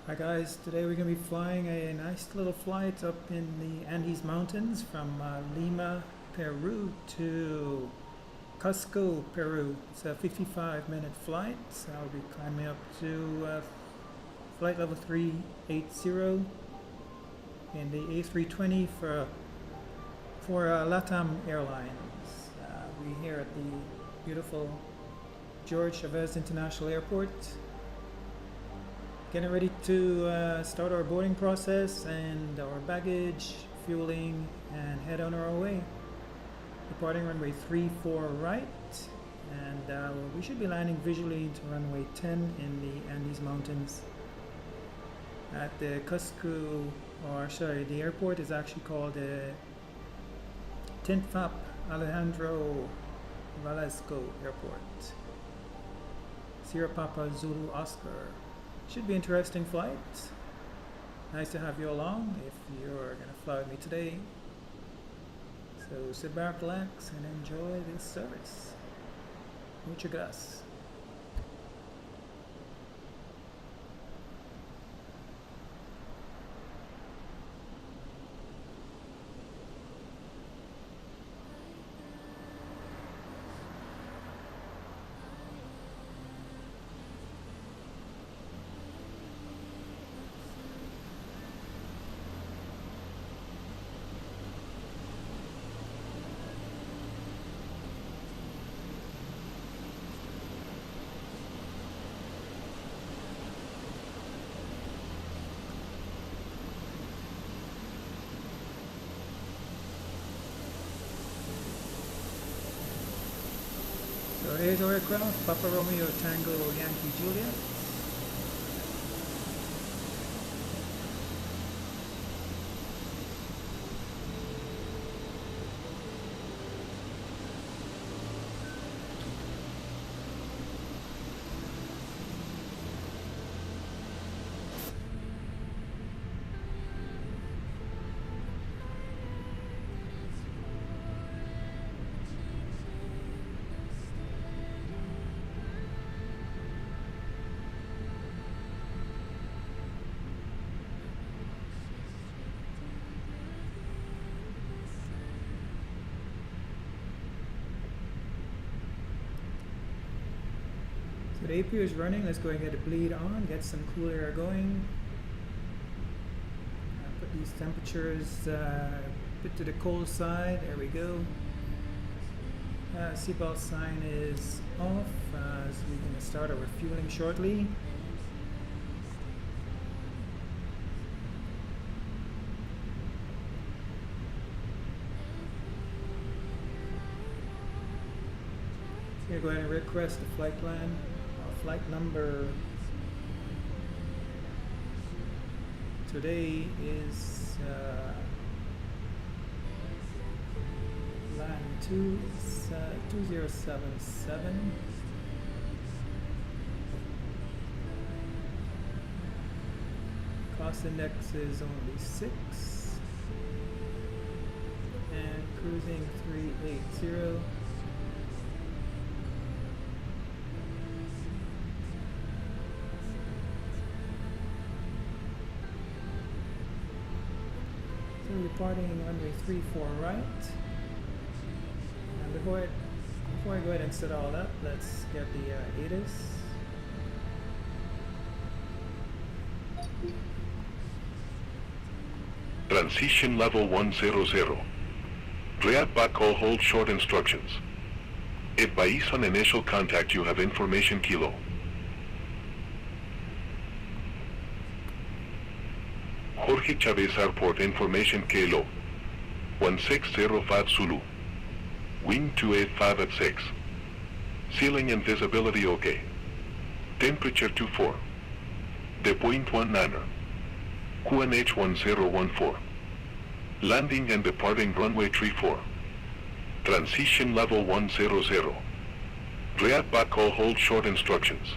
Hi guys, today we're going to be flying a nice little flight up in the Andes Mountains from Lima, Peru to Cusco, Peru. It's a 55-minute flight. So I'll be climbing up to flight level 380 in the A320 for LATAM Airlines. We're here at the beautiful Jorge Chavez International Airport. Getting ready to start our boarding process and our baggage, fueling, and head on our way. Departing runway 34 right, and we should be landing visually into runway 10 in the Andes Mountains. At the Cusco, or sorry, the airport is actually called Tinfap Alejandro Velasco Airport. Sierra Papa Zulu Oscar. Should be an interesting flight. Nice to have you along if you're going to fly with me today. So sit back, relax, and enjoy this service. Muchas gracias. So here's our aircraft, Papa Romeo Tango Yankee Juliet. So the APU is running. Let's go ahead and get the bleed on, get some cool air going. Put these temperatures a bit to the cold side. There we go. Seatbelt sign is off, so we're going to start our refueling shortly. So go ahead and request the flight plan. Flight number today is line 2077. Cost index is only 6 and cruising 380. Departing runway 34 right. And before I go ahead and set all up, let's get the ATIS. Transition level 100. React backhaul hold short instructions. Advise on initial contact you have information kilo. Jorge Chavez Airport information Kilo 1605 Zulu. Wind 285 at 6. Ceiling and visibility OK. Temperature 24. Dew 19. QNH 1014. Landing and departing runway 34. Transition level 100. React backhaul hold short instructions.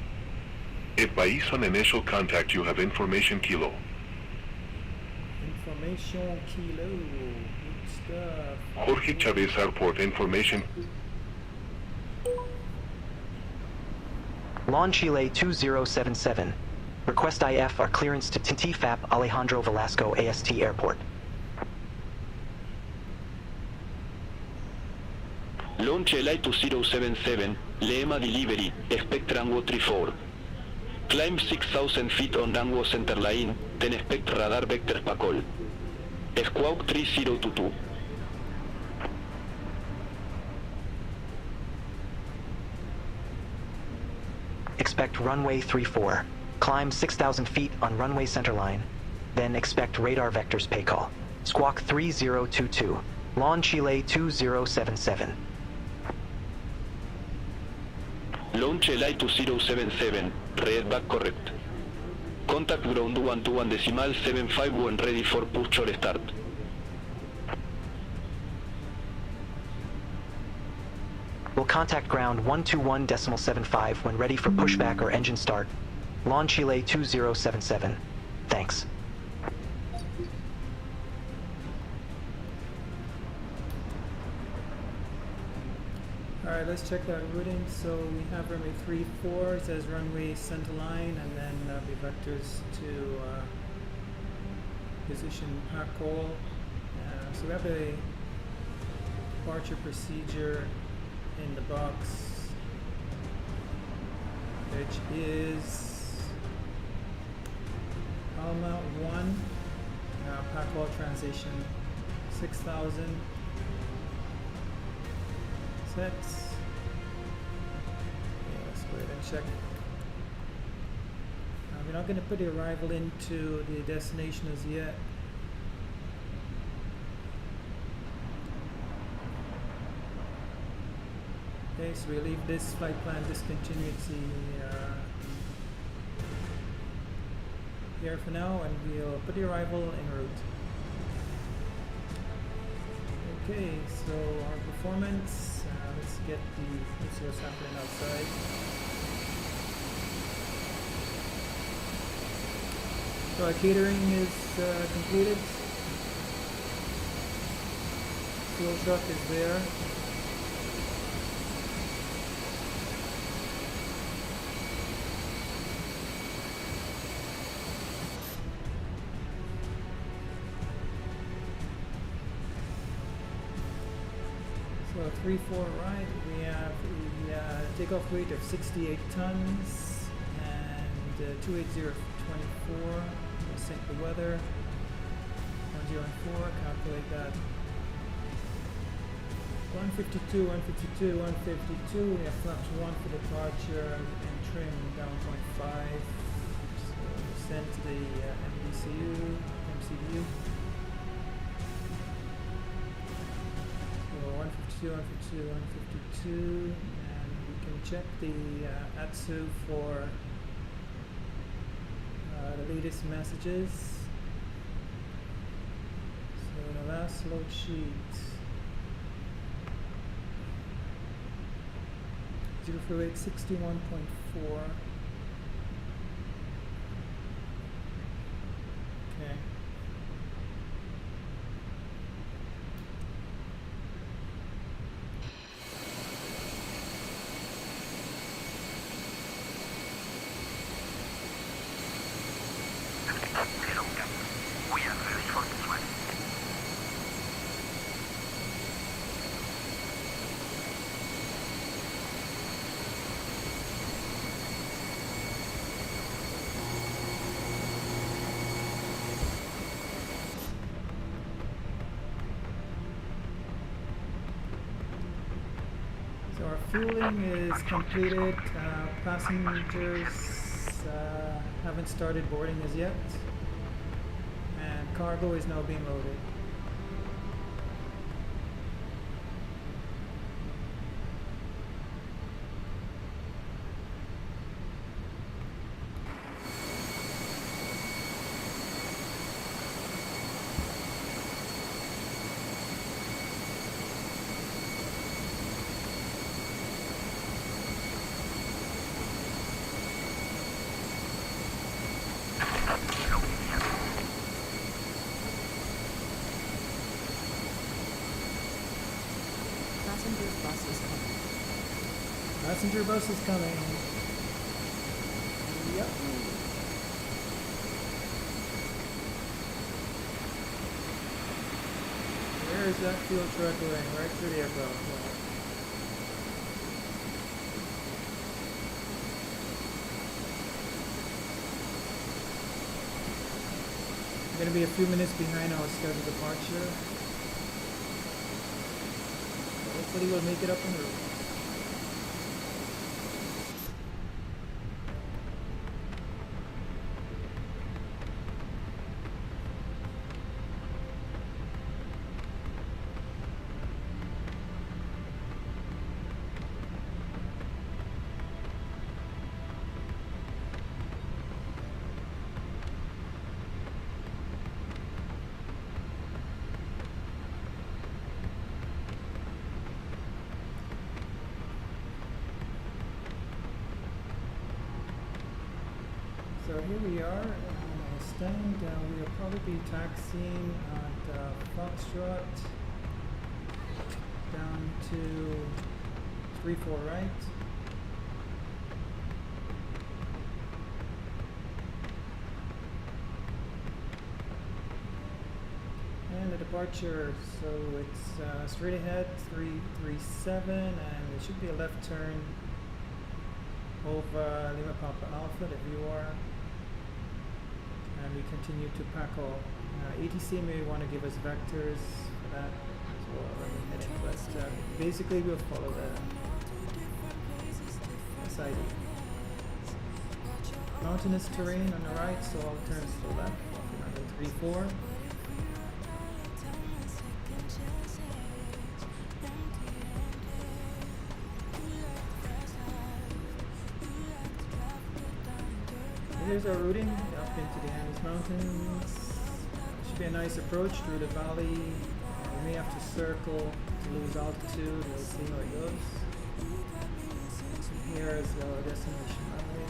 Advise on initial contact you have information Kilo. Information Kilo. Good stuff. Jorge Chavez Airport information. Launch LA2077. Request IF or clearance to TFAP Alejandro Velasco AST Airport. Launch LA2077, LIMA delivery, expect runway 34. Climb 6,000 feet on runway centerline, then expect radar vectors call. Squawk 3022. Expect runway 34. Climb 6,000 feet on runway centerline, then expect radar vectors pay call. Squawk 3022. Launch LA2077. Launch LA2077, red back correct. Contact ground 121.75 when ready for push or start. Will contact ground 121.75 when ready for pushback or engine start. Launch LA2077. Thanks. Alright, let's check that routing. So we have runway 34, it says runway centerline, and then the vectors to position call. So we have a departure procedure in the box, which is Alma 1, call transition 6,000. Let's go ahead and check. We're not going to put the arrival into the destination as yet. Okay, so we leave this flight plan discontinuity here for now, and we'll put the arrival en route. Okay, so our performance. Let's see what's happening outside. So our catering is completed. Fuel truck is there. So 3-4 right, we have a takeoff weight of 68 tons and 28024. We'll sync the weather. 104, calculate that. 152, 152, 152. We have flaps 1 for departure and trim down 0.5. So send to the MCU. 152, 152, and we can check the ATSU for the latest messages. So the last load sheet, 048, 61.4. Okay. So our fueling is completed. Passengers haven't started boarding as yet, and cargo is now being loaded. Passenger bus is coming. Yep. is that fuel truck going? Right through the aircraft. Wow. I'm going to be a few minutes behind our scheduled departure. So hopefully we'll make it up on the road. So here we are on a stand. We will probably be taxiing at Foxtrot down to 34 right. And the departure, so it's straight ahead 337, and it should be a left turn over Lima Papa Alpha, the VOR. And we continue to Paco. ATC may want to give us vectors for that as well in a minute, but basically we'll follow the SID. Mountainous terrain on the right, so all turns to the left, off 3-4. Here's our routing up into the Andes Mountains. Should be a nice approach through the valley. We may have to circle to lose altitude. We'll see how it goes. Here is our destination runway.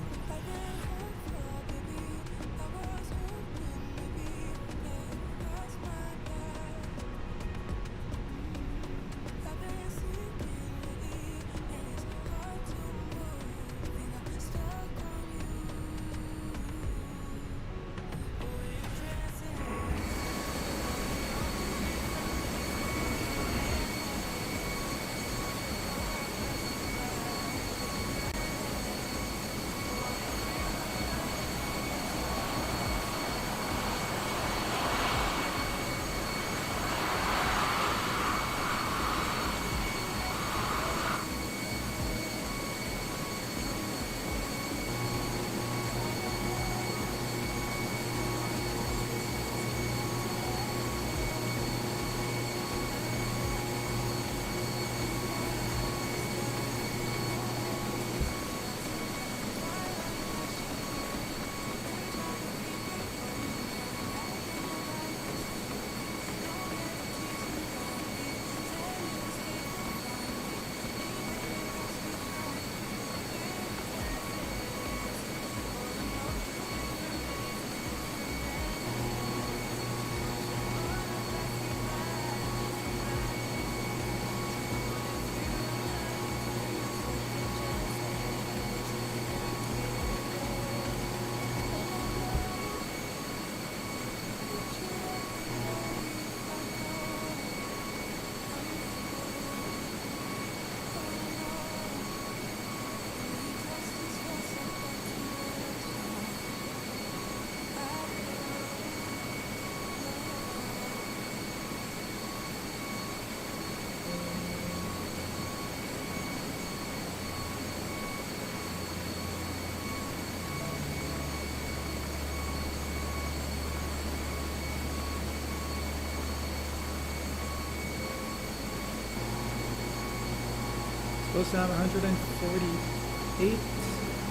Supposed to have 148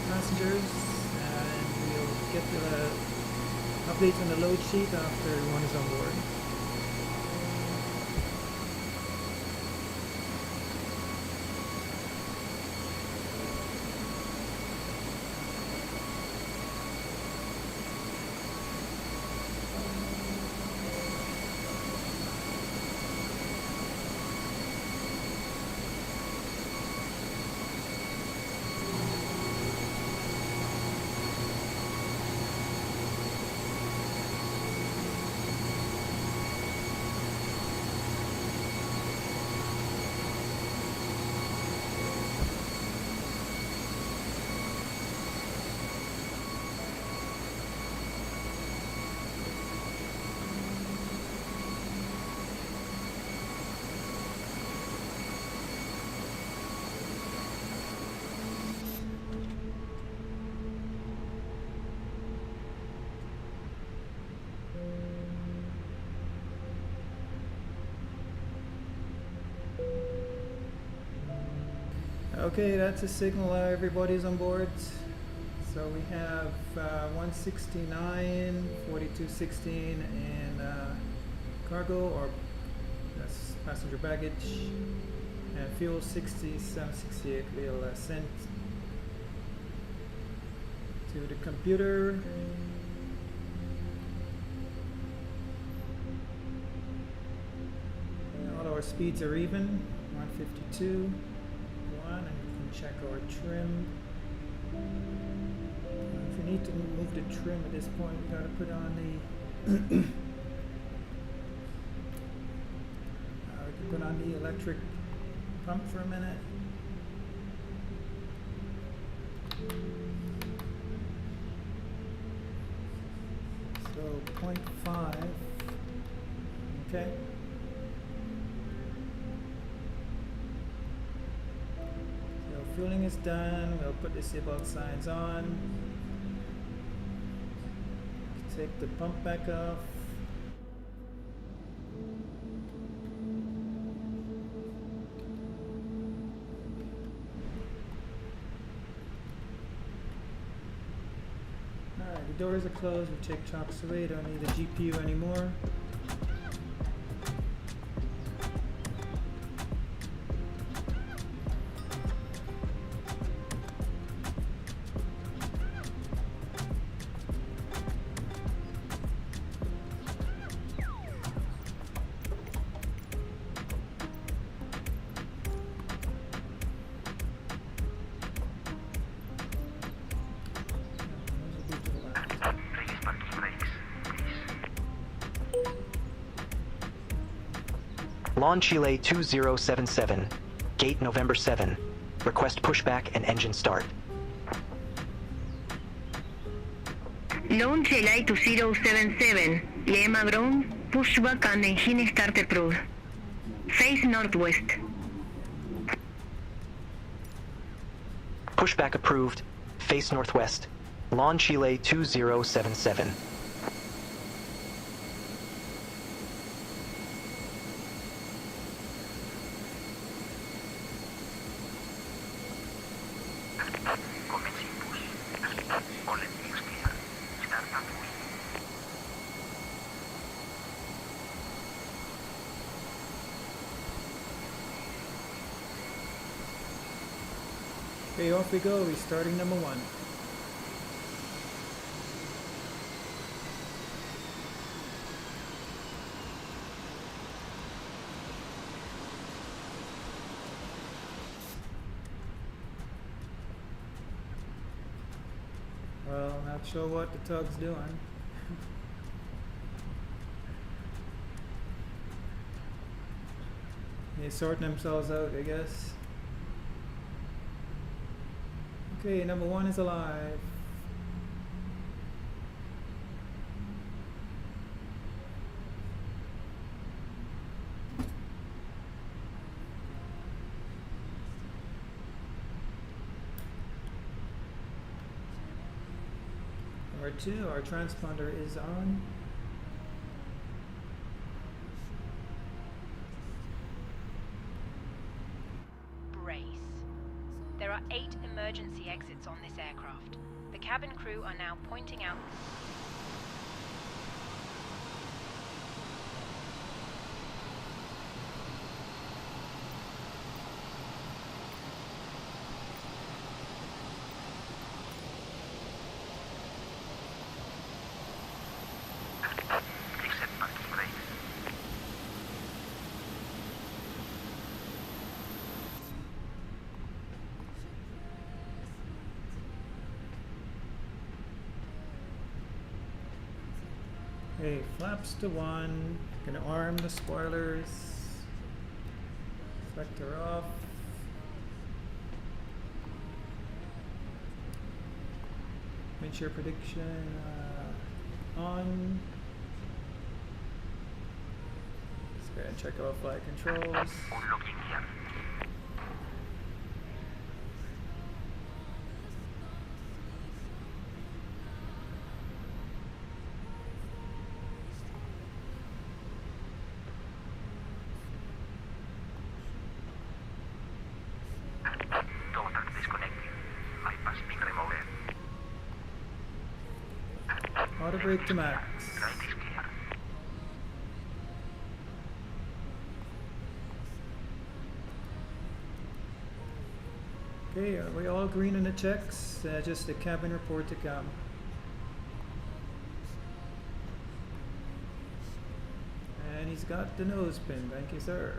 passengers, and we'll get the updates on the load sheet after everyone is on board. Okay, that's a signal. Everybody's on board. So we have 169, 4216, and cargo, or that's passenger baggage, and fuel 6768. We'll send to the computer. And all our speeds are even, 152, 1, and we can check our trim. If we need to move the trim at this point, we gotta put on the we can put on the electric pump for a minute. So 0.5. Okay. So fueling is done. We'll put the seatbelt signs on. Take the pump back off. Alright, the doors are closed. We take chocks away. Don't need the GPU anymore. Lawn Chile 2077, gate November 7. Request pushback and engine start. Lawn Chile 2077, LIMA ground, pushback and engine start approved. Face northwest. Pushback approved. Face northwest. Lawn Chile 2077. Okay, off we go. We're starting number 1. Well, not sure what the tug's doing. They're sorting themselves out, I guess. Okay, number 1 is alive. Number 2, our transponder is on. Brace. There are 8 emergency exits on this aircraft. The cabin crew are now pointing out... Okay, flaps to 1. Gonna arm the spoilers. Reflector off. Wind shear prediction on. Let's go ahead and check out flight controls. Throttle brake to max. Okay, are we all green on the checks? Just the cabin report to come. And he's got the nose pin, thank you, sir.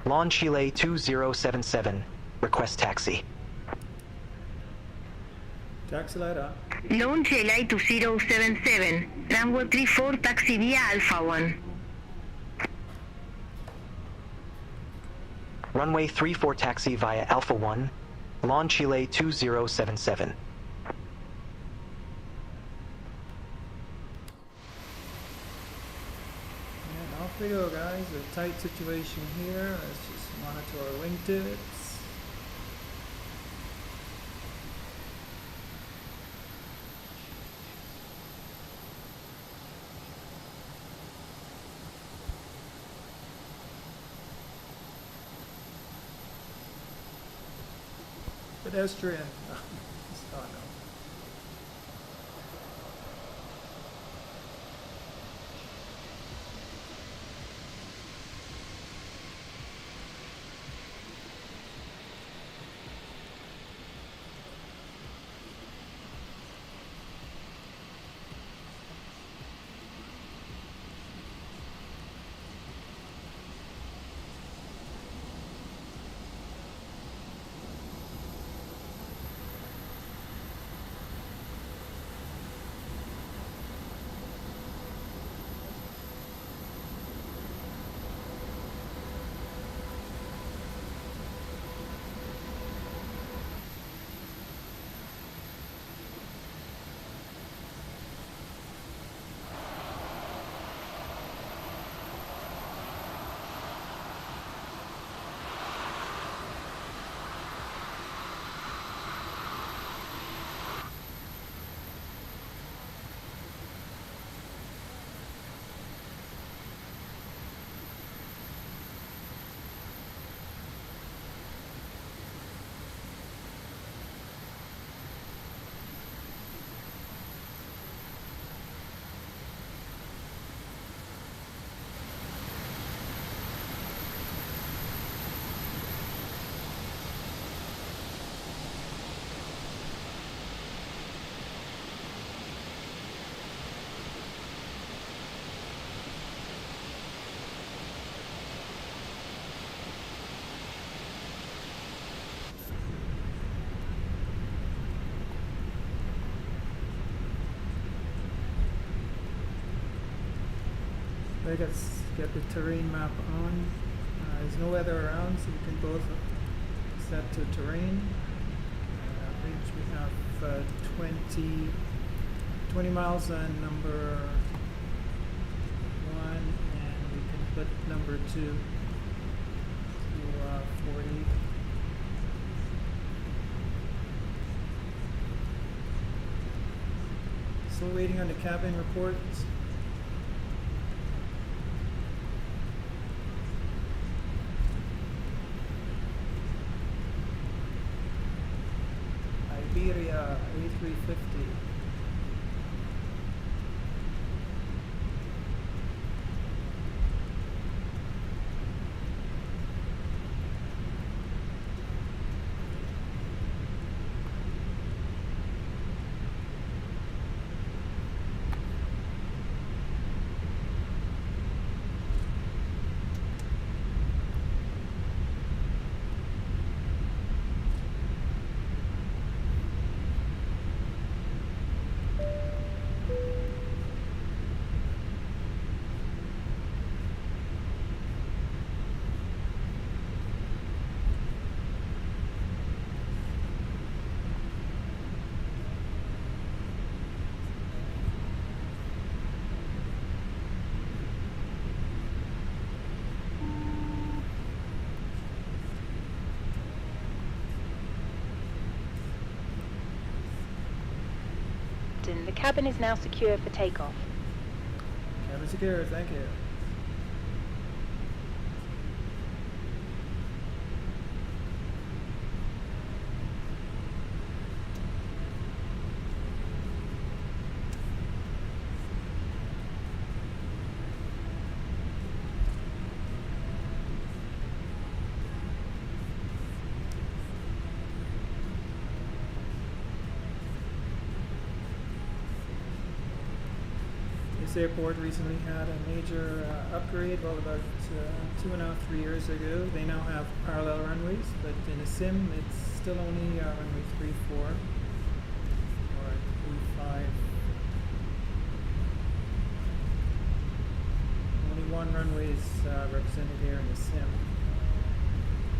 Lawn Chile 2077. Request taxi. Taxi light up. Launch LA2077, runway 34, taxi via Alpha 1. Runway 34 taxi via Alpha 1. Lawn Chile 2077. And off we go, guys. A tight situation here. Let's just monitor our wingtips. Pedestrian. Oh, no. Let's get the terrain map on. There's no weather around, so we can both set to terrain. Range we have 20 miles on number 1, and we can put number 2 to 40. Still waiting on the cabin reports. Iberia A350. The cabin is now secure for takeoff. Cabin secure, thank you. This airport recently had a major upgrade, well, about 2.5-3 years ago. They now have parallel runways, but in a sim it's still only runway 34 or 35. Only one runway is represented here in the sim.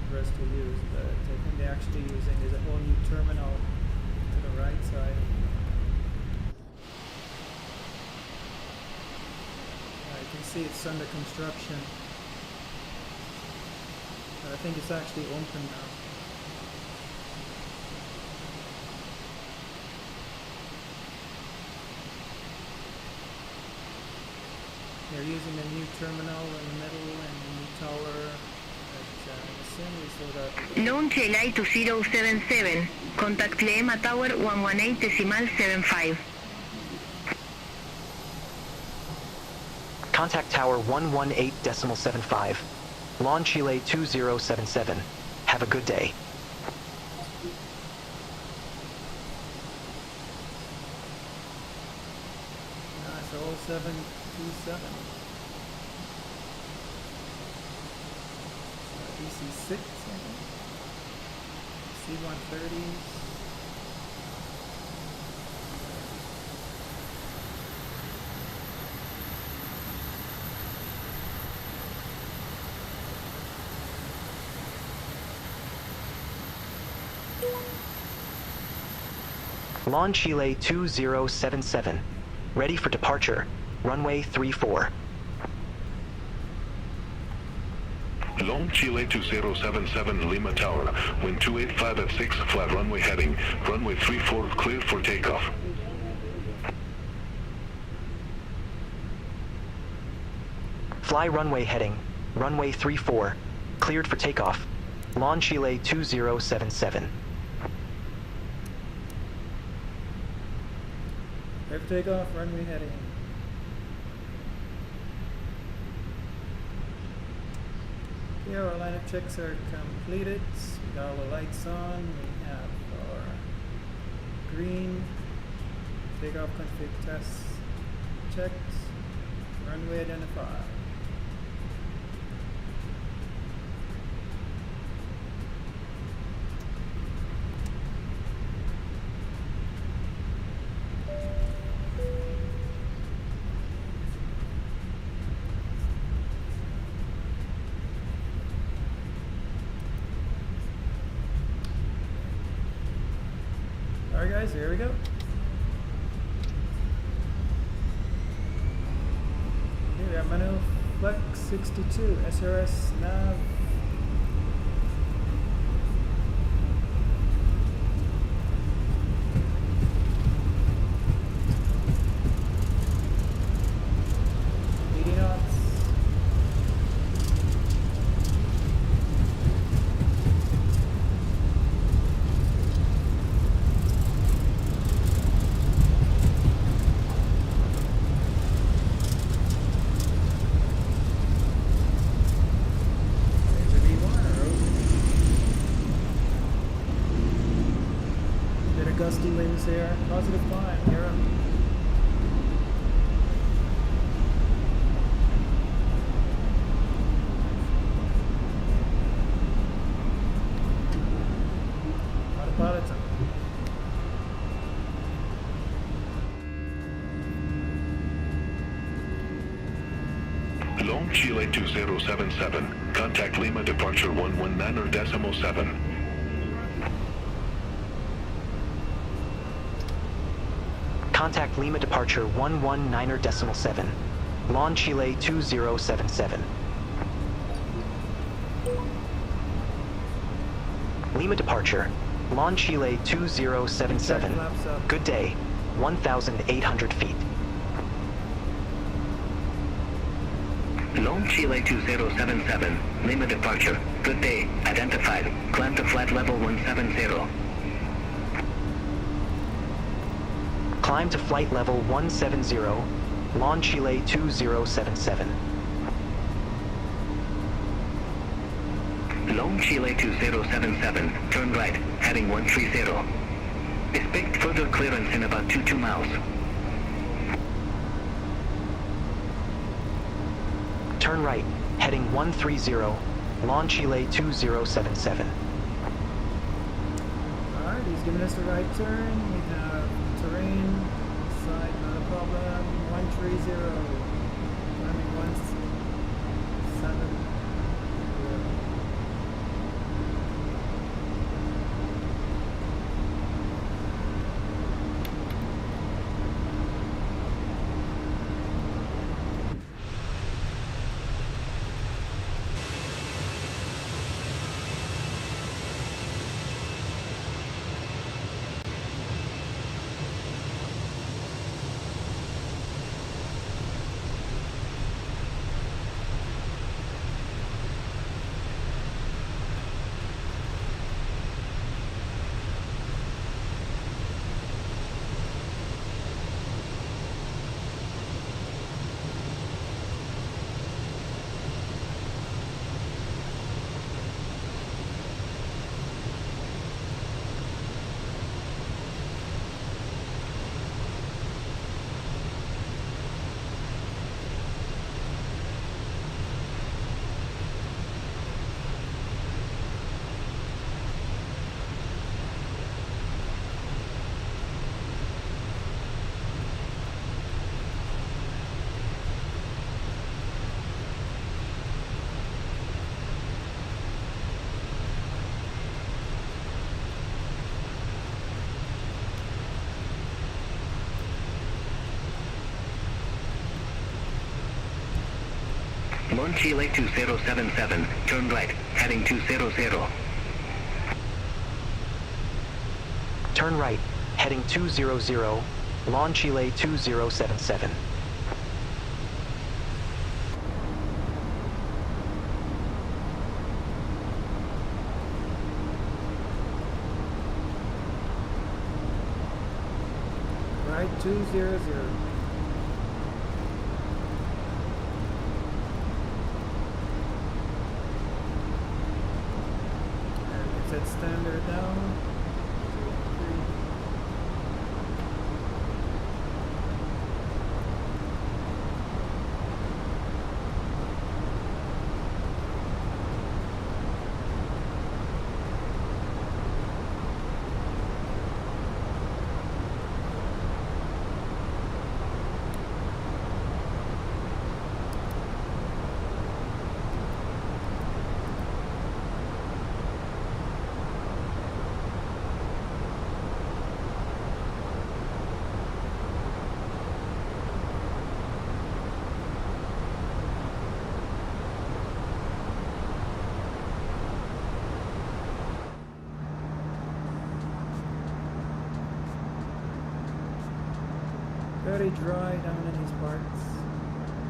The rest are used, but I think they're actually using, there's a whole new terminal to the right side. You can see it's under construction. But I think it's actually open now. They're using a new terminal in the middle and a new tower. Launch LA2077. Contact LIMA Tower 118.75. Contact Tower 118.75. Launch LA2077. Have a good day. So 0727. DC6, C-130s. Launch Chile 2077. Ready for departure. Runway 34. Launch Chile 2077 Lima Tower, wind 285 at 6, flat runway heading, runway 34 cleared for takeoff. Fly runway heading, runway 34, cleared for takeoff. Launch Chile 2077. Clear for takeoff, runway heading. Here our lineup checks are completed. We got all the lights on. We have our green takeoff config tests checked. Runway identified. Alright guys, here we go. Here we have Manu Flex 62 SRS nav. Gusty winds there, positive climb, you're up. Autopilot. Launch Chile 2077, contact Lima departure 119.7. Contact Lima departure 119.7. Launch Chile 2077. Lima departure. Launch Chile 2077. Good day. 1,800 feet. Launch Chile 2077. Lima departure. Good day. Identified. Climb to flight level 170. Climb to flight level 170, launch Chile 2077. Launch Chile 2077, turn right, heading 130. Expect further clearance in about 2 miles. Turn right, heading 130, launch Chile 2077. Alright, he's giving us the right turn. We have terrain, side, not a problem. 130. Climbing 170. Launch Chile 2077, turn right, heading 200. Turn right, heading 200, launch Chile 2077. Right, 200. Set standard down. 2, 3. Very dry down in these parts.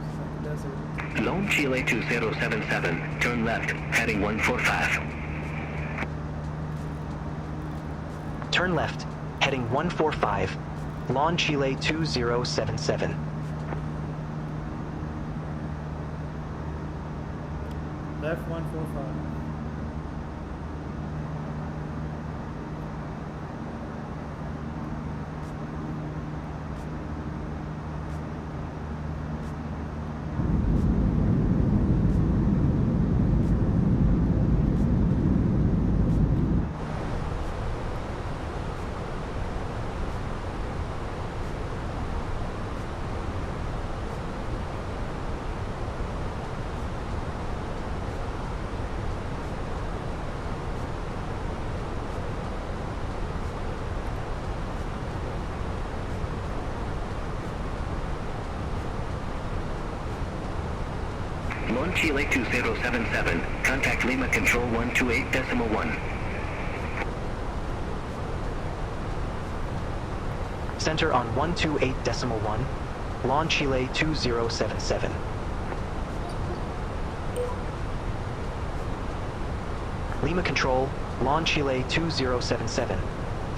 It's like a desert. Launch Chile 2077, turn left, heading 145. Turn left, heading 145, launch Chile 2077. Left 145. Launch Chile 2077, contact Lima Control 128.1. Center on 128.1, launch Chile 2077. Lima Control, launch Chile 2077,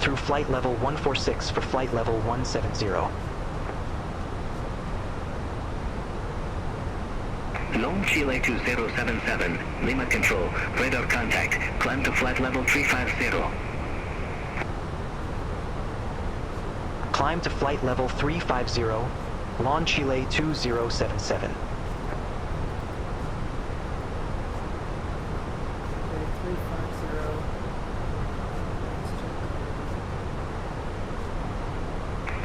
through flight level 146 for flight level 170. Launch Chile 2077, Lima Control, radar contact, climb to flight level 350. Climb to flight level 350, launch Chile 2077.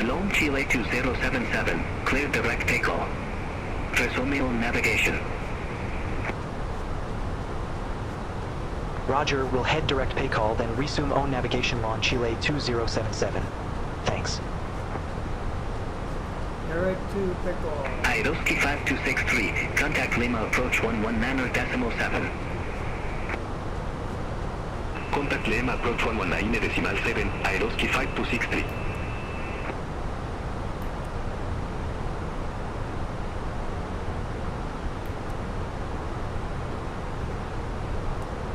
Lone Chile 2077, clear direct takeoff. Resume on navigation. Roger, we'll head direct pay call, then resume own navigation on Chile 2077. Thanks. Direct to pickle. Airoski 5263, contact Lima approach 119.7. Contact Lima approach 119.7, Airoski 5263.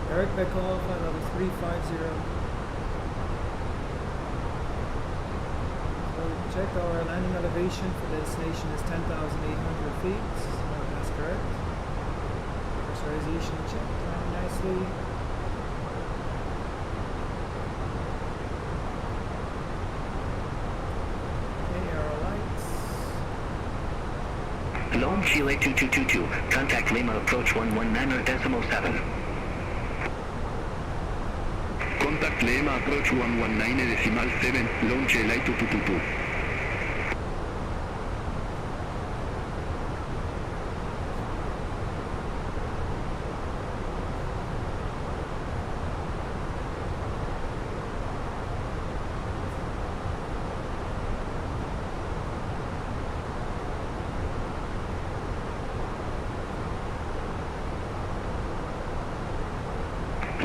Direct pickle, flight level 350. So check our landing elevation for the destination is 10,800 feet. That's correct. Pressurization checked very nicely. Okay, our lights. Lone Chile 2222, contact Lima approach 119.7. Contact Lima approach 119.7, launch Chile 2222.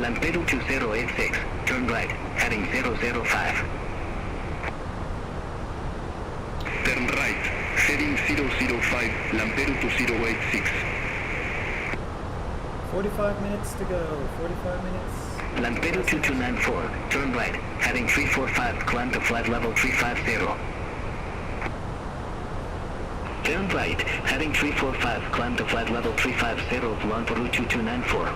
Lampedu 2086, turn right, heading 005. Turn right, heading 005, Lampedu 2086. 45 minutes to go. 45 minutes. Lampedu 2294, turn right, heading 345, climb to flight level 350. Turn right, heading 345, climb to flight level 350, Lampedu 2294.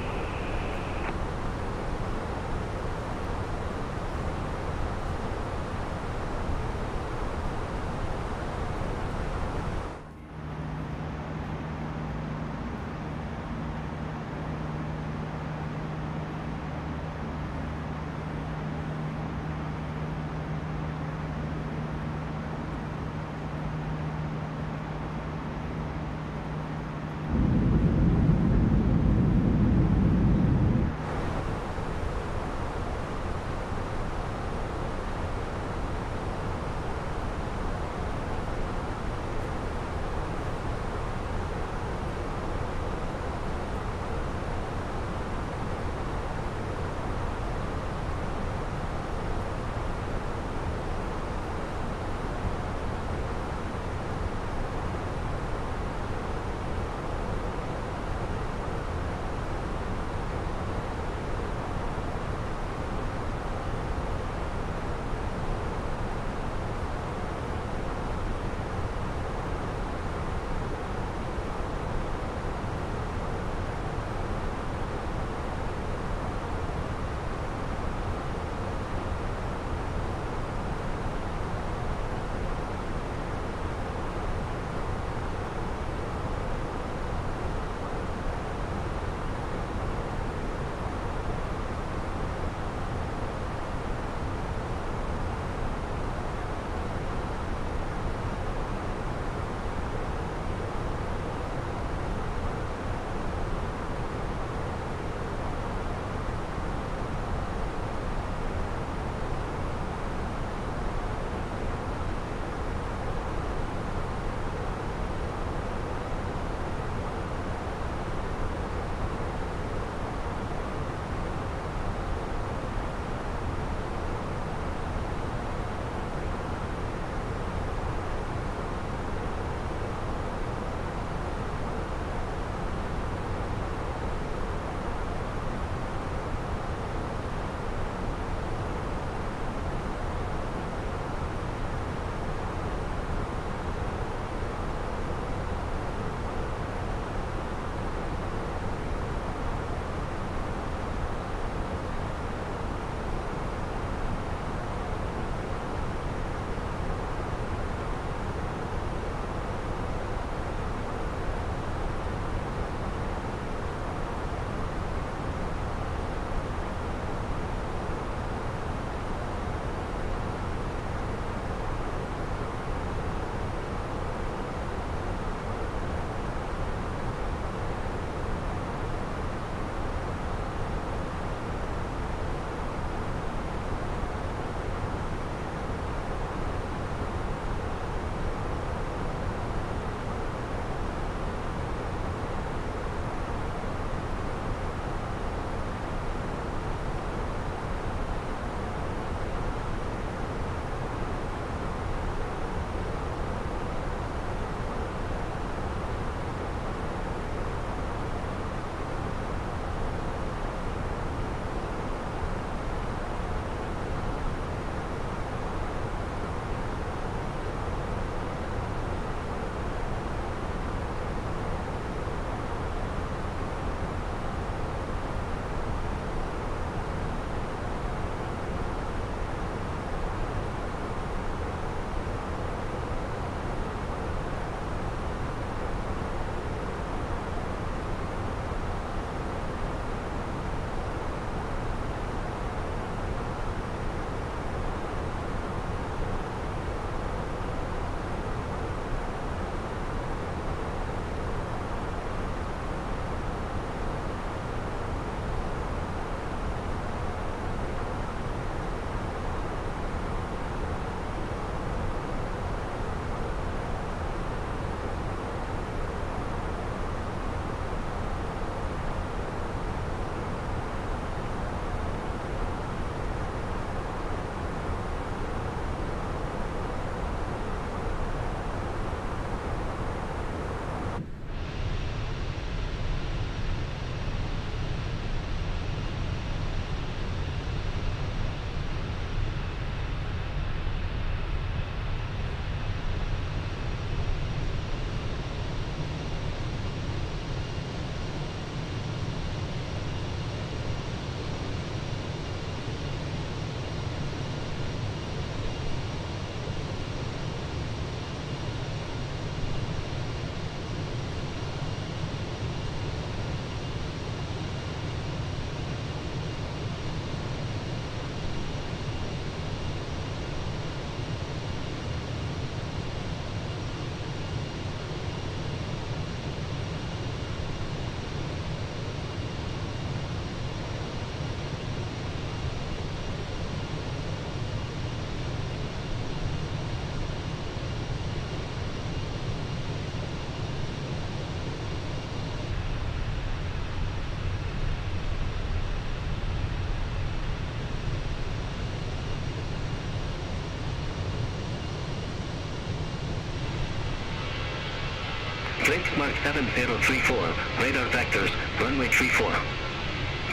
Mark 7034, radar vectors, runway 34.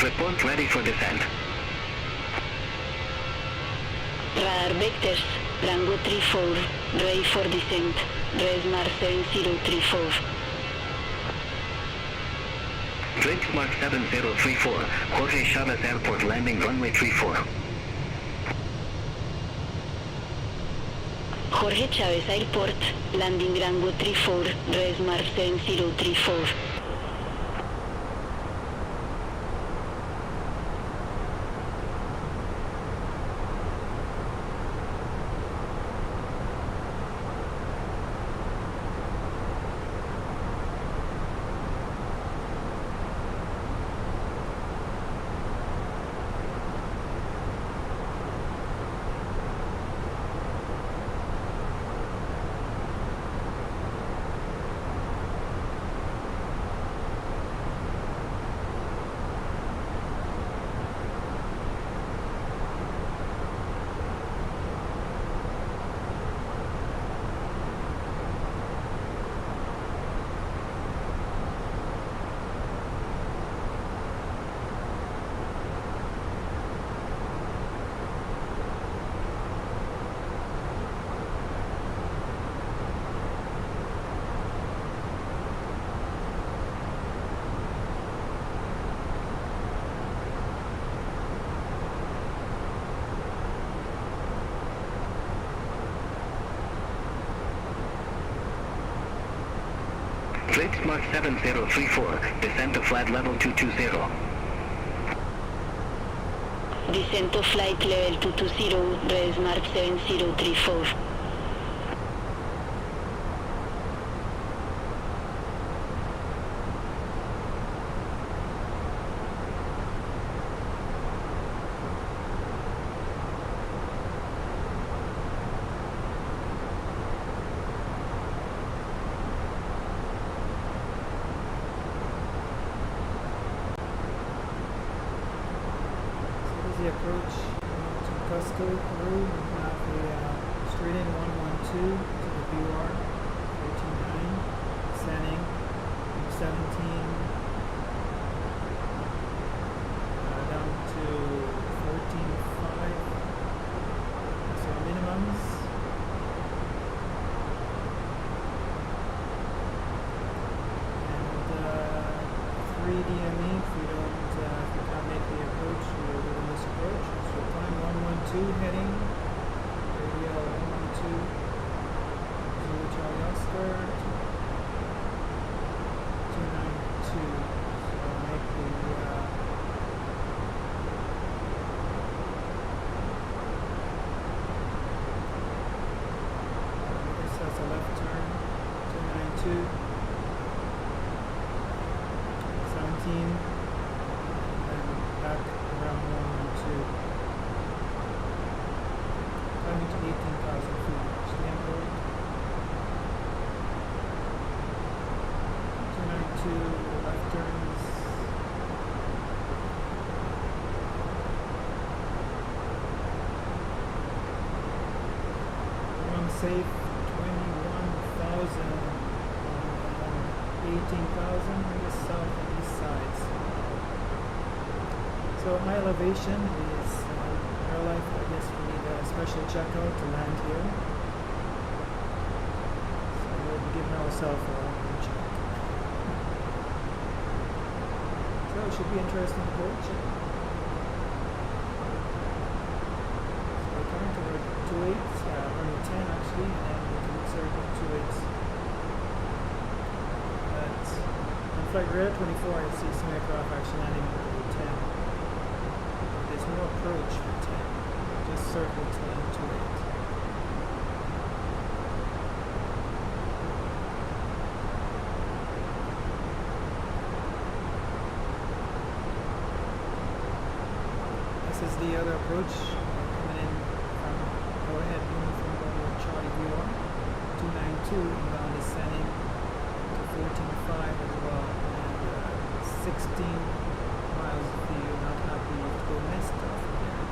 Report ready for descent. Radar vectors, rango 34, ready for descent, res Mark 7034. Bridge Mark 7034, Jorge Chavez Airport landing runway 34. Jorge Chavez Airport, landing rango 34, res Mark 7034. Bridge Mark 7034, descent to flight level 220. Descent to flight level 220, res Mark 7034. The approach to Cusco, Peru. We have a straight in 112 to the BR 149, descending 17 down to 14.5. That's our minimums. And 3 DME if we don't if we can't make the approach, we will do this approach. So climb 112 heading, radio 112, Zulu Charlie Oscar, 292. So make the this has a left turn, 292, 17. Back around 112. Climbing to 18,000 feet. Stanford. 292 left turns. One safe 21,000 on 18,000 on the south and east sides. So high elevation is airlife. I guess we need a special checkout to land here. So we'll be giving ourselves a welcome check. So it should be interesting approach. So we're coming to our 28s, runway 10 actually, and we can circle 28s. But on flight radar 24, I see some aircraft actually landing on runway 10. There's no approach for 10, just circle 10 to 8. This is the other approach coming in from, go ahead, moving from Bravo Charlie VR, 292, and now descending to 14.5 as well, and 16 miles if you're not happy to go missed off of there.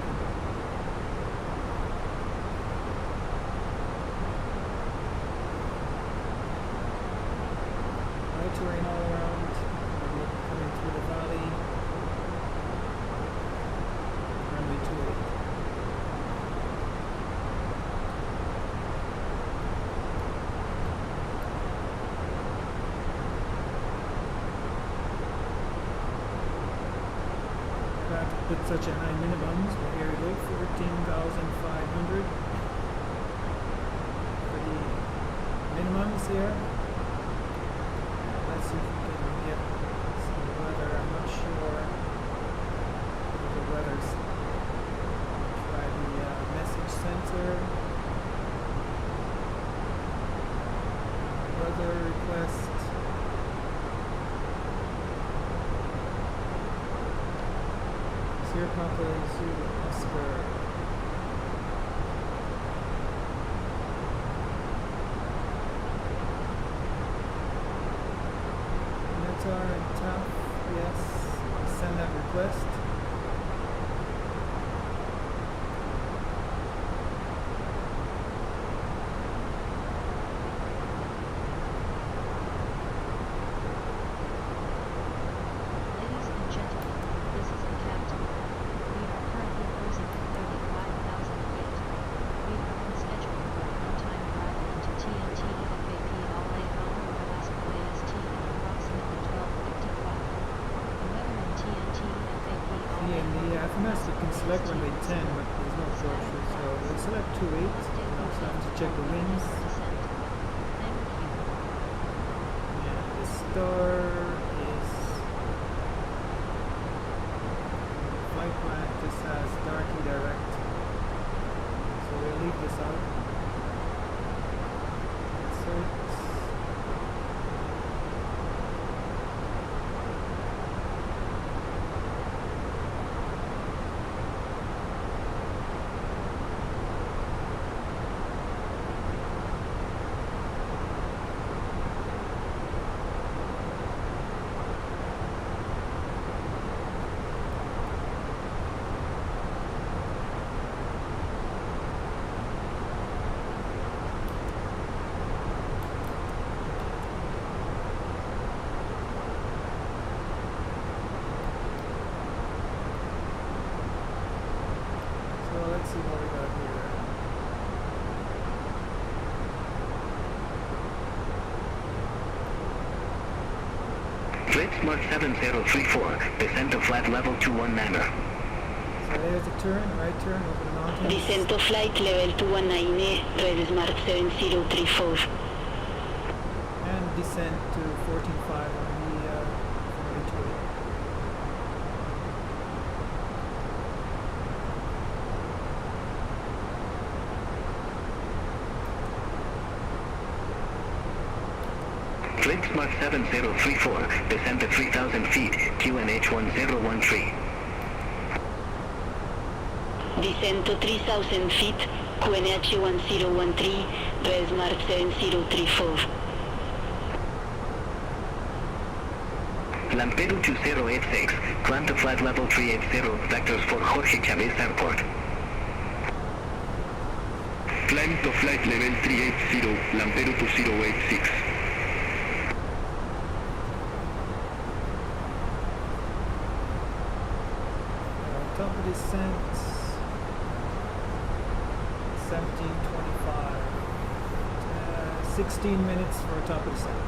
such a high minimums, but here we go, 14,500 for the minimums here. Let's see if we can get some weather. I'm not sure if the weather's. Try the message center. Weather request. Sierra Papa Zulu Oscar. Netar and Taf, yes. Send that request. Ladies and gentlemen, this is the captain. We are currently cruising at 35,000 feet. We are on schedule for an on-time arrival into TNT FAP LATAM AST in approximately 12:55. The weather in TNT FAP Yeah, in the FMS you can select runway 10, but there's no approaches, so we'll select 28. Now it's time to check the winds. Thank you. And the star is flight plan just has darkly direct, so we'll leave this out. Insert. So let's see what we got here. Flight Smart 7034, descend to flat level 219er. So there's a turn, right turn over the mountains. Descent to flight level 219, Red Smart 7034. And descent to 14.5 on the A320. Flight Smart 7034, descend to 3,000 feet, QNH 1013. Descent to 3,000 feet, QNH 1013, Red Smart 7034. Lampedu 2086, climb to flight level 380, vectors for Jorge Chavez Airport. Climb to flight level 380, Lampedu 2086. Top of descent, 17:25. 16 minutes for top of descent.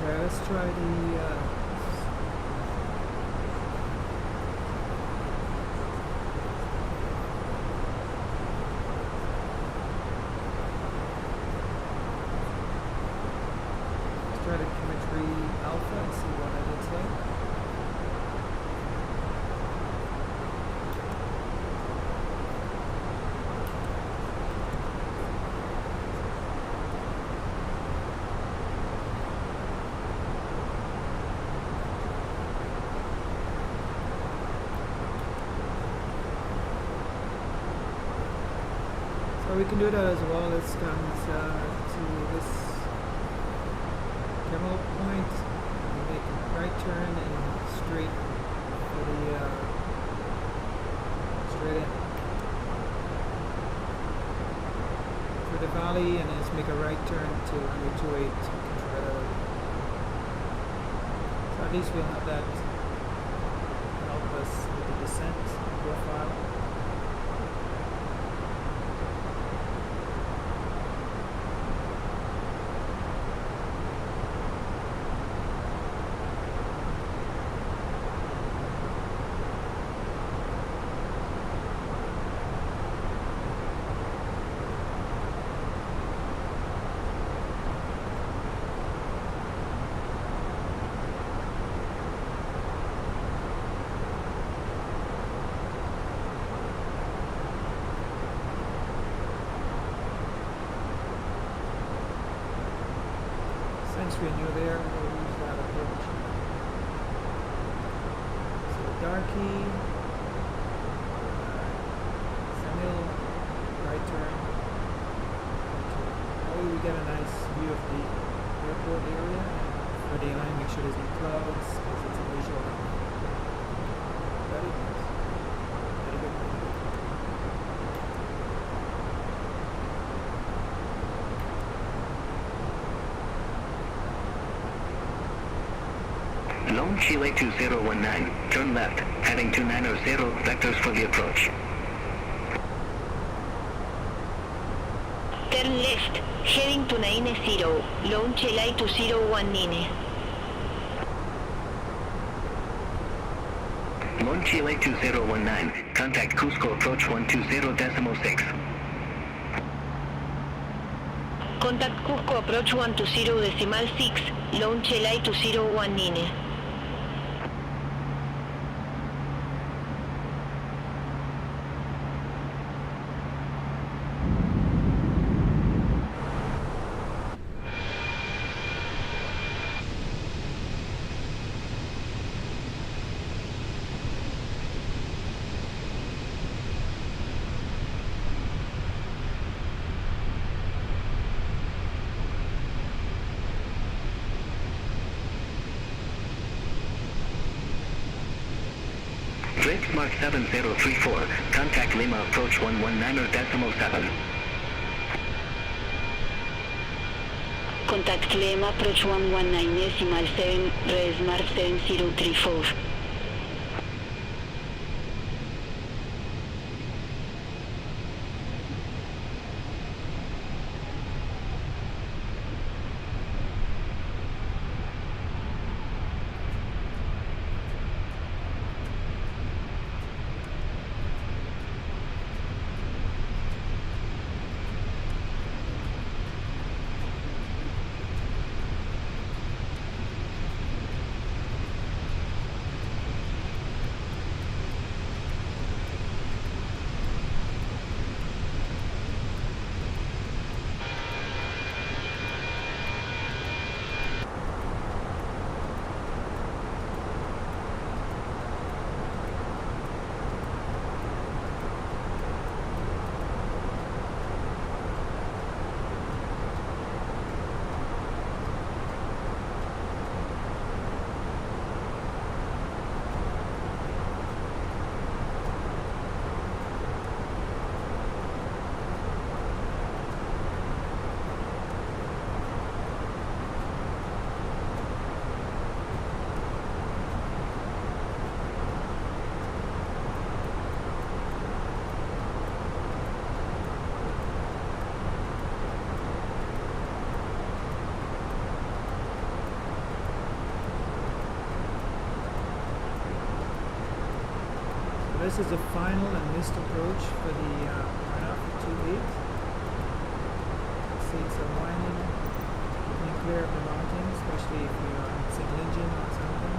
Let's try the Or we can do that as well. Let's come to this terminal point, and make a right turn and straight for the straight in for the valley, and then let's make a right turn to runway 28 to control that. So at least we'll have that help us with the descent profile. Since we knew there, we'll use that approach. So darky, semi right turn. That way we get a nice view of the airport area. For the line, make sure there's no clouds because it's a visual. Very nice. Very good. Lone Chile 2019, turn left, heading 2900, vectors for the approach. Turn left, heading to 90, Lone Chile 201 Lone Chile 2019, contact Cusco approach 120.6. Contact Cusco approach 120.6, Lone Chile 201 Drake Mark 7034, contact Lima approach 119.7. Contact Lima approach 119.7, res Mark 7034. This is the final and missed approach for the runoff 28. See, it's a winding, keeping clear of the mountain, especially if you're on single engine or something.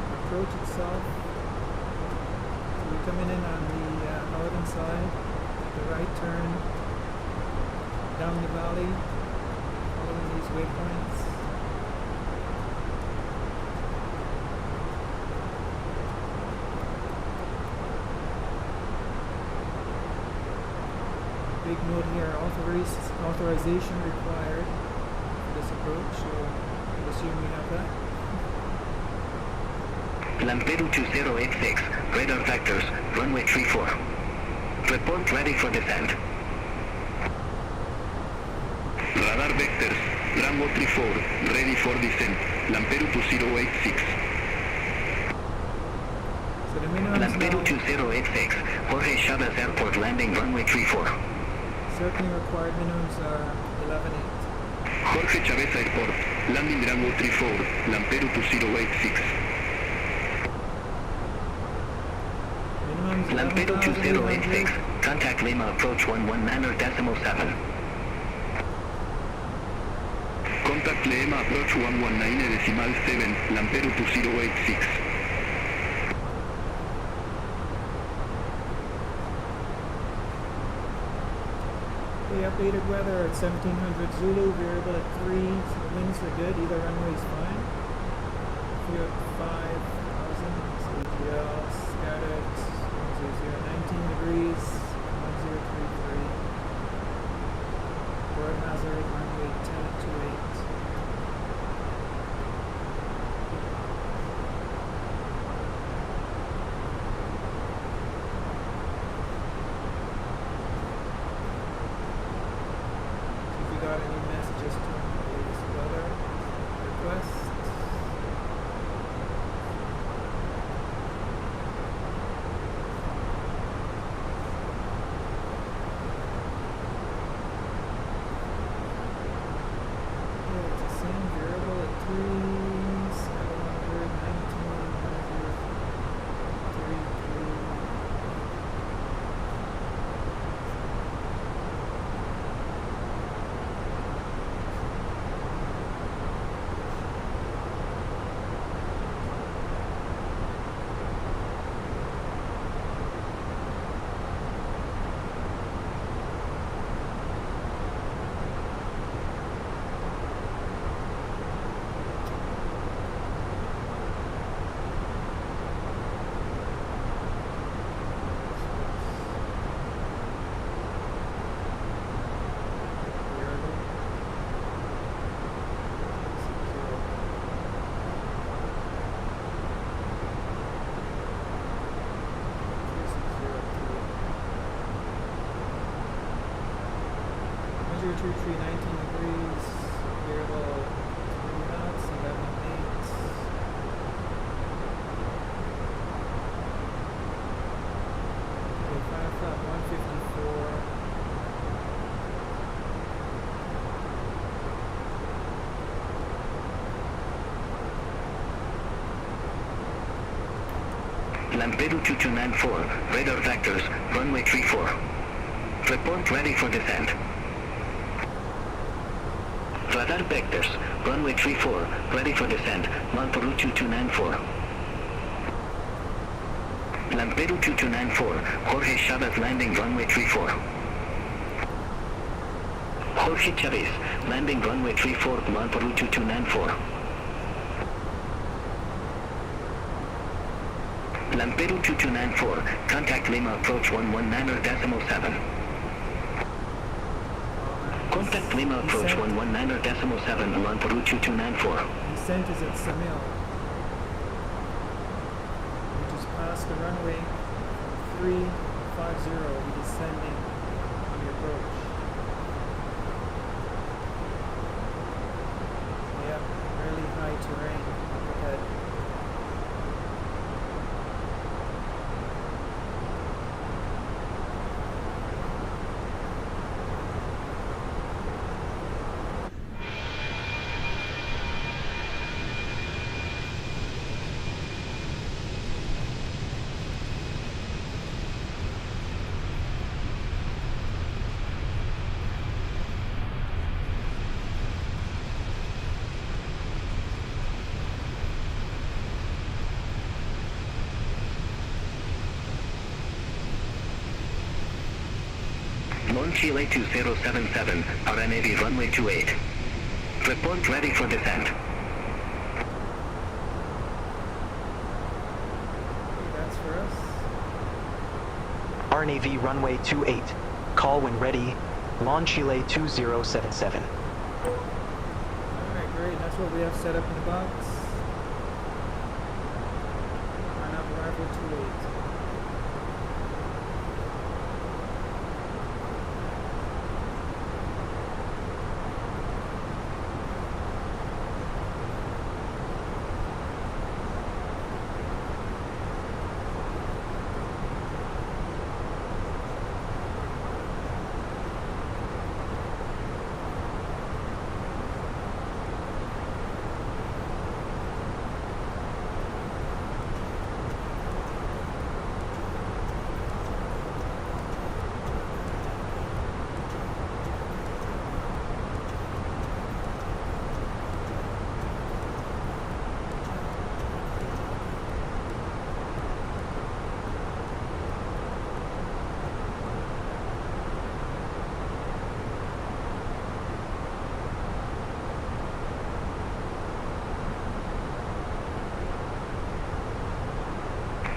The approach itself, so we're coming in on the northern side, the right turn, down the valley, following these waypoints. big note here, authorization required for this approach, so I assume we have that. Lampedu 2086, radar vectors, runway 34. Report ready for descent. Radar vectors, Rango 34, ready for descent. Lampedu 2086. So the minimum is Lampedu now 2086, Jorge Chavez Airport landing runway 34. circling required minimums are 11.8. Jorge Chavez Airport, landing Rango 34, Lampedu 2086. Minimums Lampedu 2086, 11,800. contact Lima approach 119.7. Contact LIMA approach 119.7, Lampedu 2086. We updated weather at 1700 Zulu, variable at 3, so the winds are good, either runway is fine. We have 5,000, so ATL, scattered, 19 degrees, 1033. Port hazard, runway 1028. If you got any messages to this weather request. Yeah, it's the same variable at 3, 700, Measure 19 degrees, variable 3 knots, 11.8. Okay, 5 flat 154. Lampedu 2294, radar vectors, runway 34. Report ready for descent. Radar vectors, runway 34, ready for descent, Lampedu 2294. Lampedu 2294, Jorge Chavez landing runway 34. Jorge Chavez, landing runway 34, Lampedu 2294. Lampedu 2294, contact Lima approach 119.7. Contact Lima approach 119.7 Lampedu 2294. Descent is at Samil, which is past the runway 350. We'll be descending on the approach. Yep, really high terrain up ahead. Chile 2077, RNAV runway 28. Report ready for descent. Okay, that's for us. RNAV runway 28. Call when ready. Launch Chile 2077. Alright, great. That's what we have set up in the box. Line up arrival 28.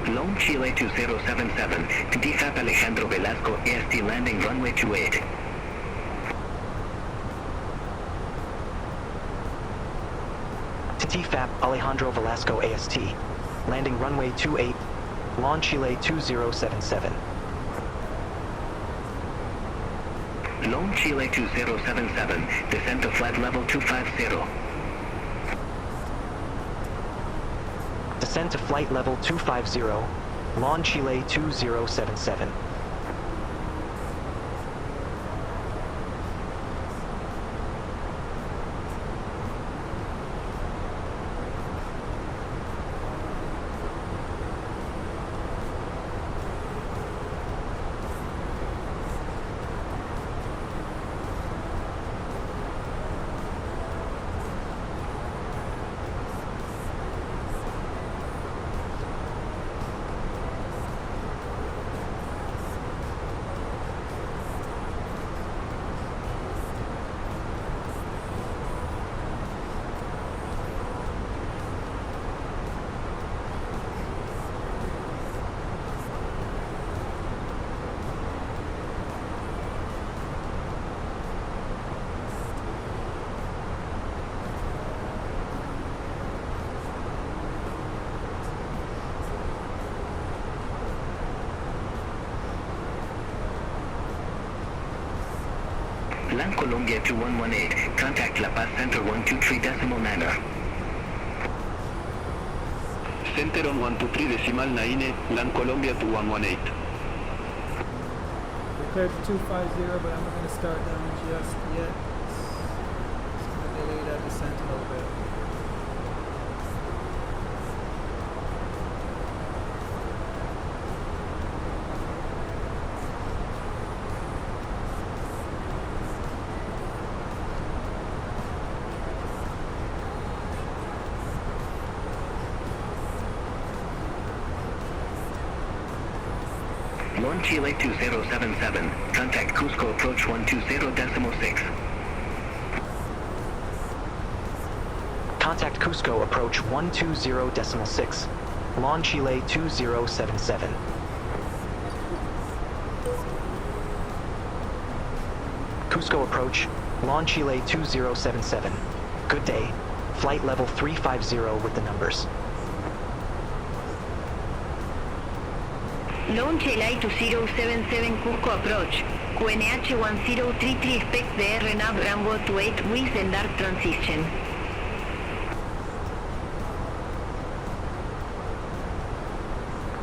Lone Chile 2077, DFAP Alejandro Velasco, AST landing runway 28. TFAP Alejandro Velasco AST. Landing runway 28. Launch Chile 2077. Lone Chile 2077, descend to flight level 250. Descend to flight level 250. Launch Chile 2077. Land Colombia 2118, contact La Paz Center 123.9. Center on 123.9, Land Colombia to 118. We're cleared for 250, but I'm not going to start down just yet. Just going to delay that descent a little bit. Lone Chile 2077, contact Cusco approach 120.6. Contact Cusco approach 120.6. Launch Chile 2077. Cusco approach, launch Chile 2077. Good day. Flight level 350 with the numbers. Launch LA2077 Cusco approach. QNH 1033 expect the RNAV runway 28 with the dark transition.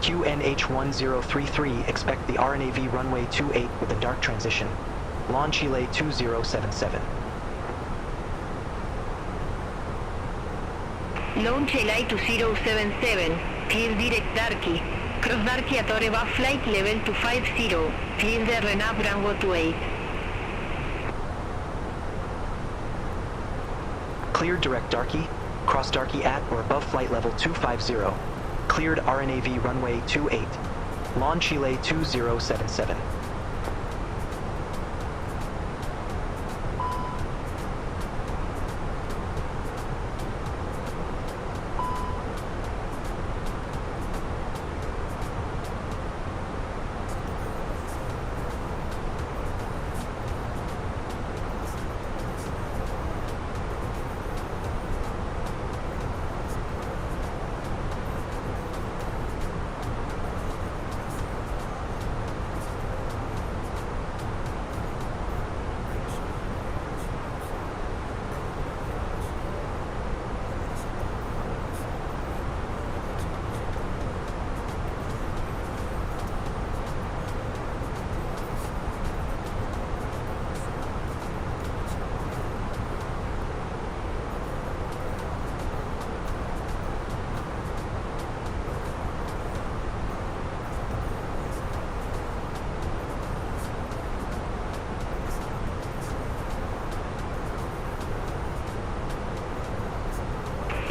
QNH 1033 expect the RNAV runway 28 with a dark transition. Launch Chile 2077. Launch LA2077, clear direct Darky. Cross Darky at Oreva flight level 250, clear the RNAV runway 28. Cleared direct Darky. Cross Darky at or above flight level 250. Cleared RNAV runway 28. Launch Chile 2077.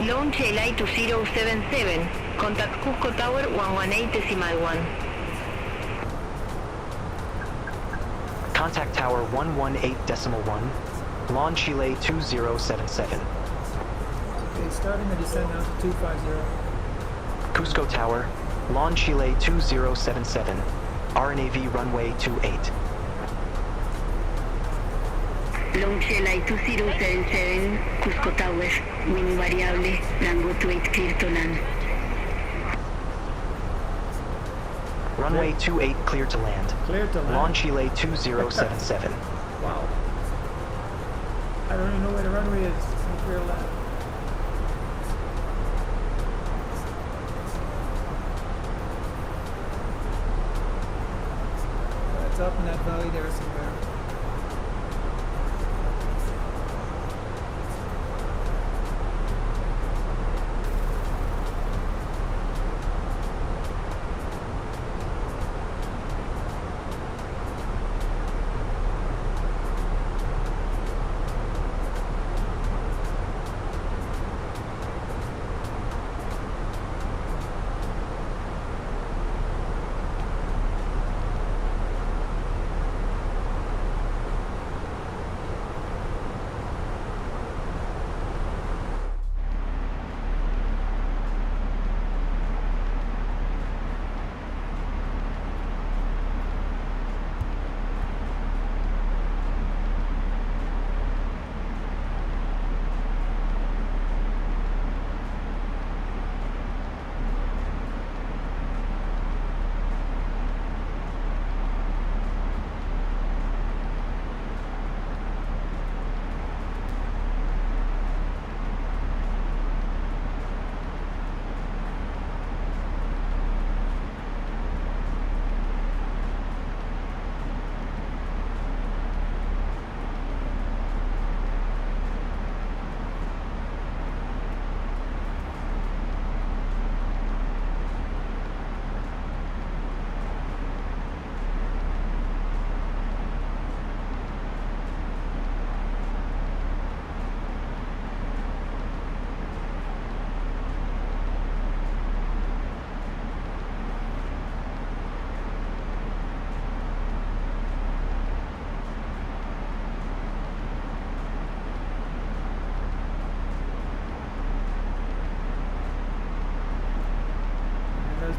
Launch LA2077. Contact Cusco Tower 118.1. Contact Tower 118.1. Launch LA 2077. Okay, starting the descent now to 250. Cusco Tower. Launch LA 2077. RNAV runway 28. Launch LA2077. Cusco Tower. Wind variable. Rango 28 clear to land. Runway 28 clear to land. Clear to land. Launch LA 2077. Wow. I don't even know where the runway is. It's clear to land. It's up in that valley there somewhere.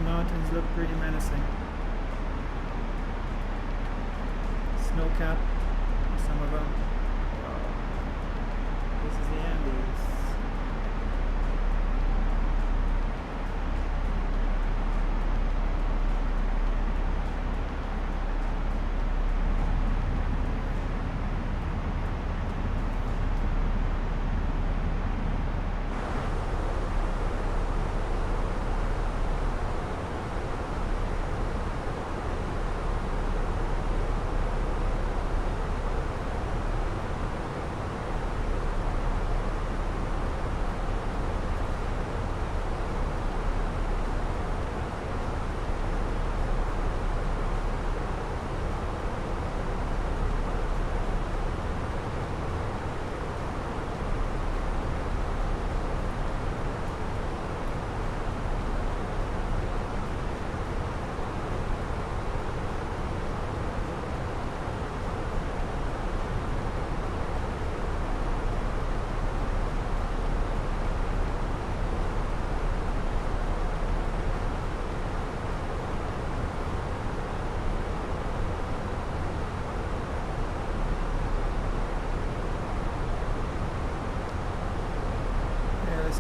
Mountains look pretty menacing. Snow cap, some of them. Wow. This is the Andes.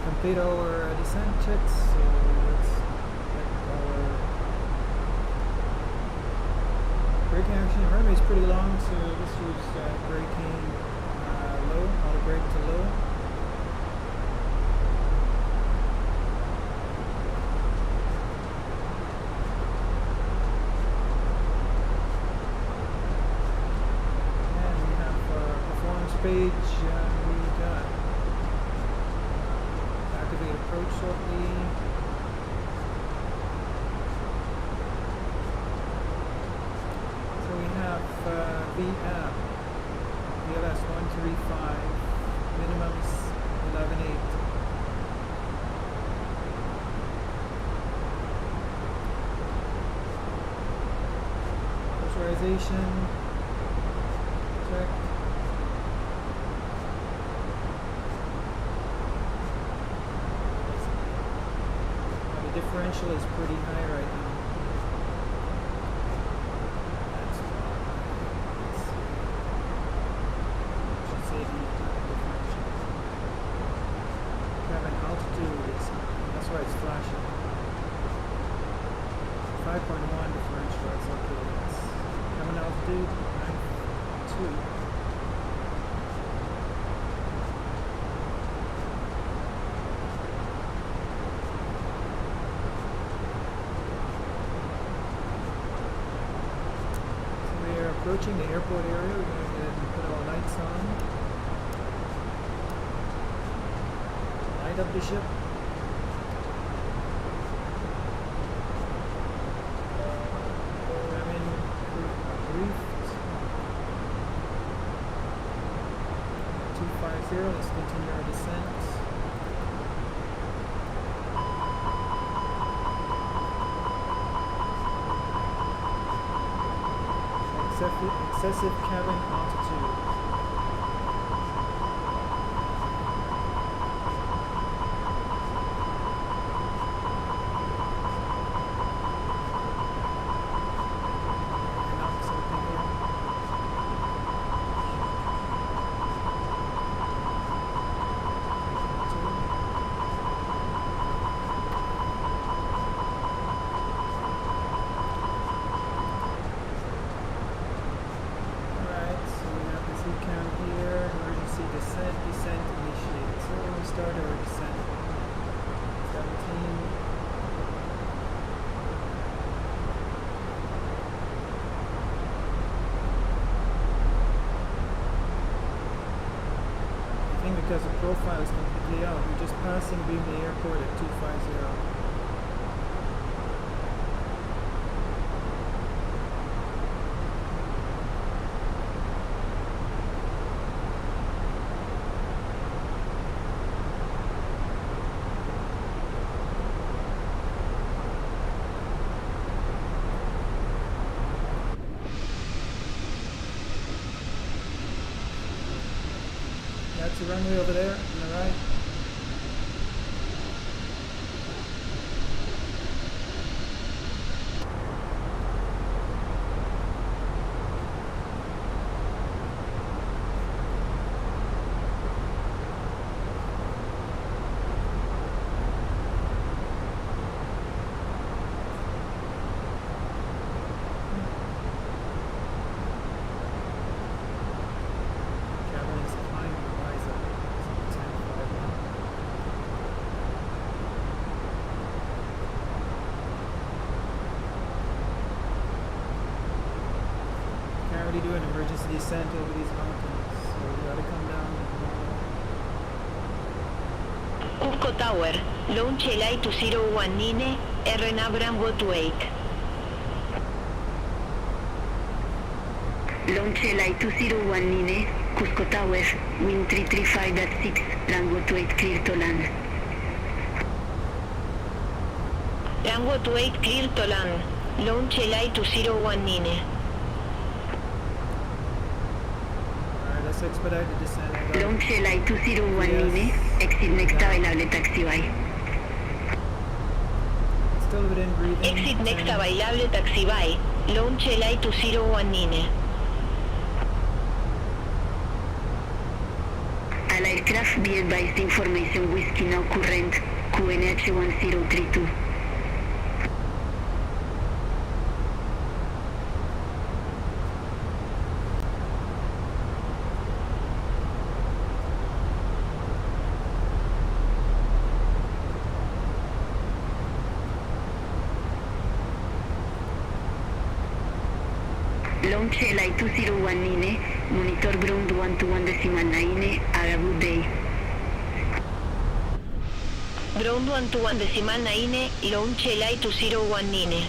Complete our descent checks, so let's check our braking action. Runway is pretty long, so let's use braking low, auto brake to low. And we have our performance page. We got activate approach shortly. So we have VAP, VLS 135, minimums 11.8. stabilization. Check. The differential is pretty high right now. That's why. Let's see. Should say the differential. Cabin altitude is, that's why it's flashing. 5.1 differential, that's okay. That's cabin altitude, 9.2. Approaching the airport area, we're going to go ahead and put our lights on. Light up the ship. Cabin briefed. 250, let's continue our descent. Excessive cabin altitude. Knock something here. Descent initiated. So we start our descent. 17. I think because the profile is completely out, we're just passing Beam Airport at 250. That's the runway over there on the right. Cabin is climbing. Already do an emergency descent over these mountains, so we gotta come down. Cusco Tower, launch LA2019, RNAV Bravo 28. Launch LI2019, Cusco Tower, wind 335.6, runway 28 clear to land. Runway 28 clear to land, launch LA2019. Let's expedite the descent. Launch LI2019, exit next available taxiway. Still within breathing. Exit next available taxiway, launch LA2019. All aircraft be advised information whiskey now current, QNH 1032. Launch LI2019, monitor ground 121.9, have a good day. Ground 121.9, launch LI2019.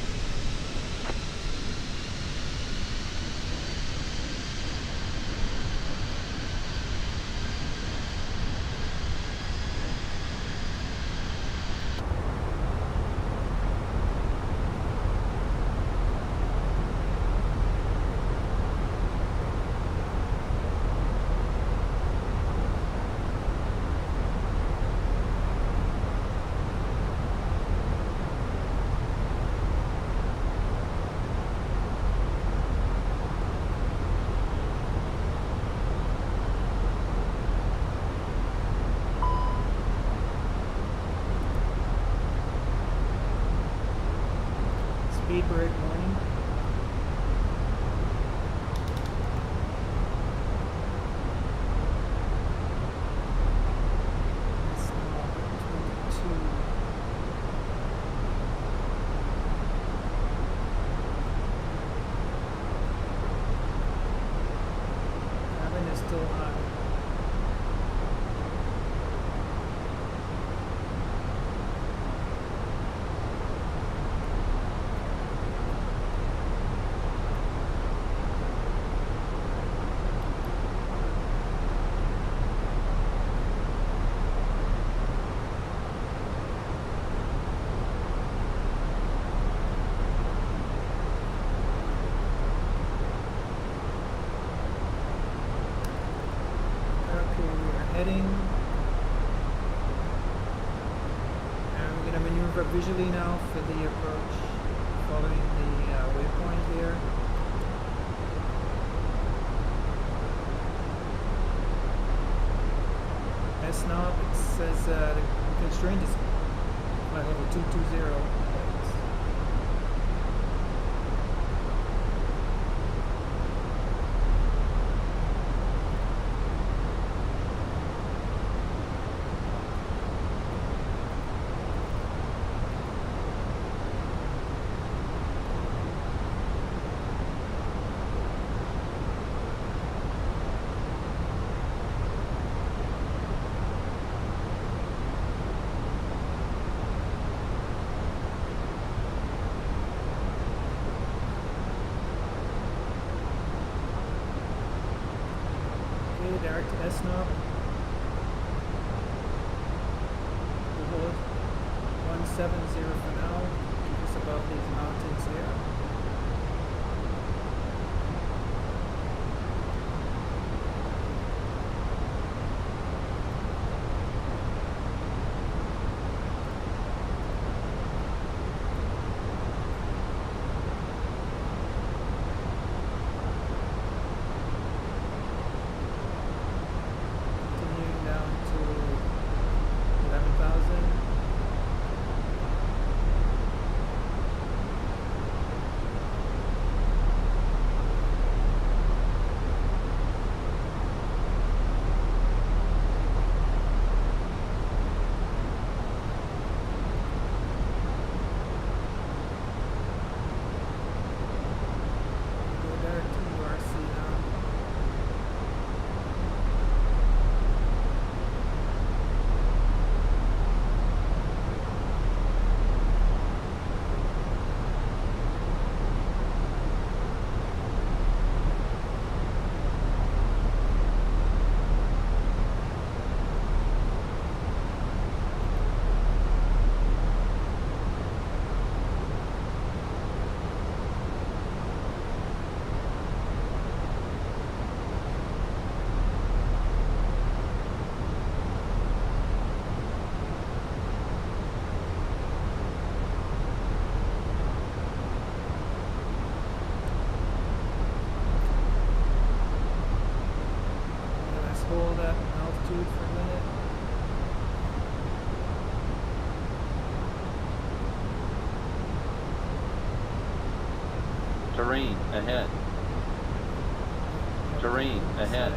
8-bird morning. It's now 22. Cabin is still hot. Okay, we are heading. And we're going to maneuver visually now for the approach, following the waypoint here. S-knob, it says the constraint is flight level 220. Direct to S-knob. We'll hold 170 for now, just above these mountains here. Continuing down to 11,000. Go direct to URC now. Let's hold that altitude for a minute. Terrain ahead. Terrain ahead.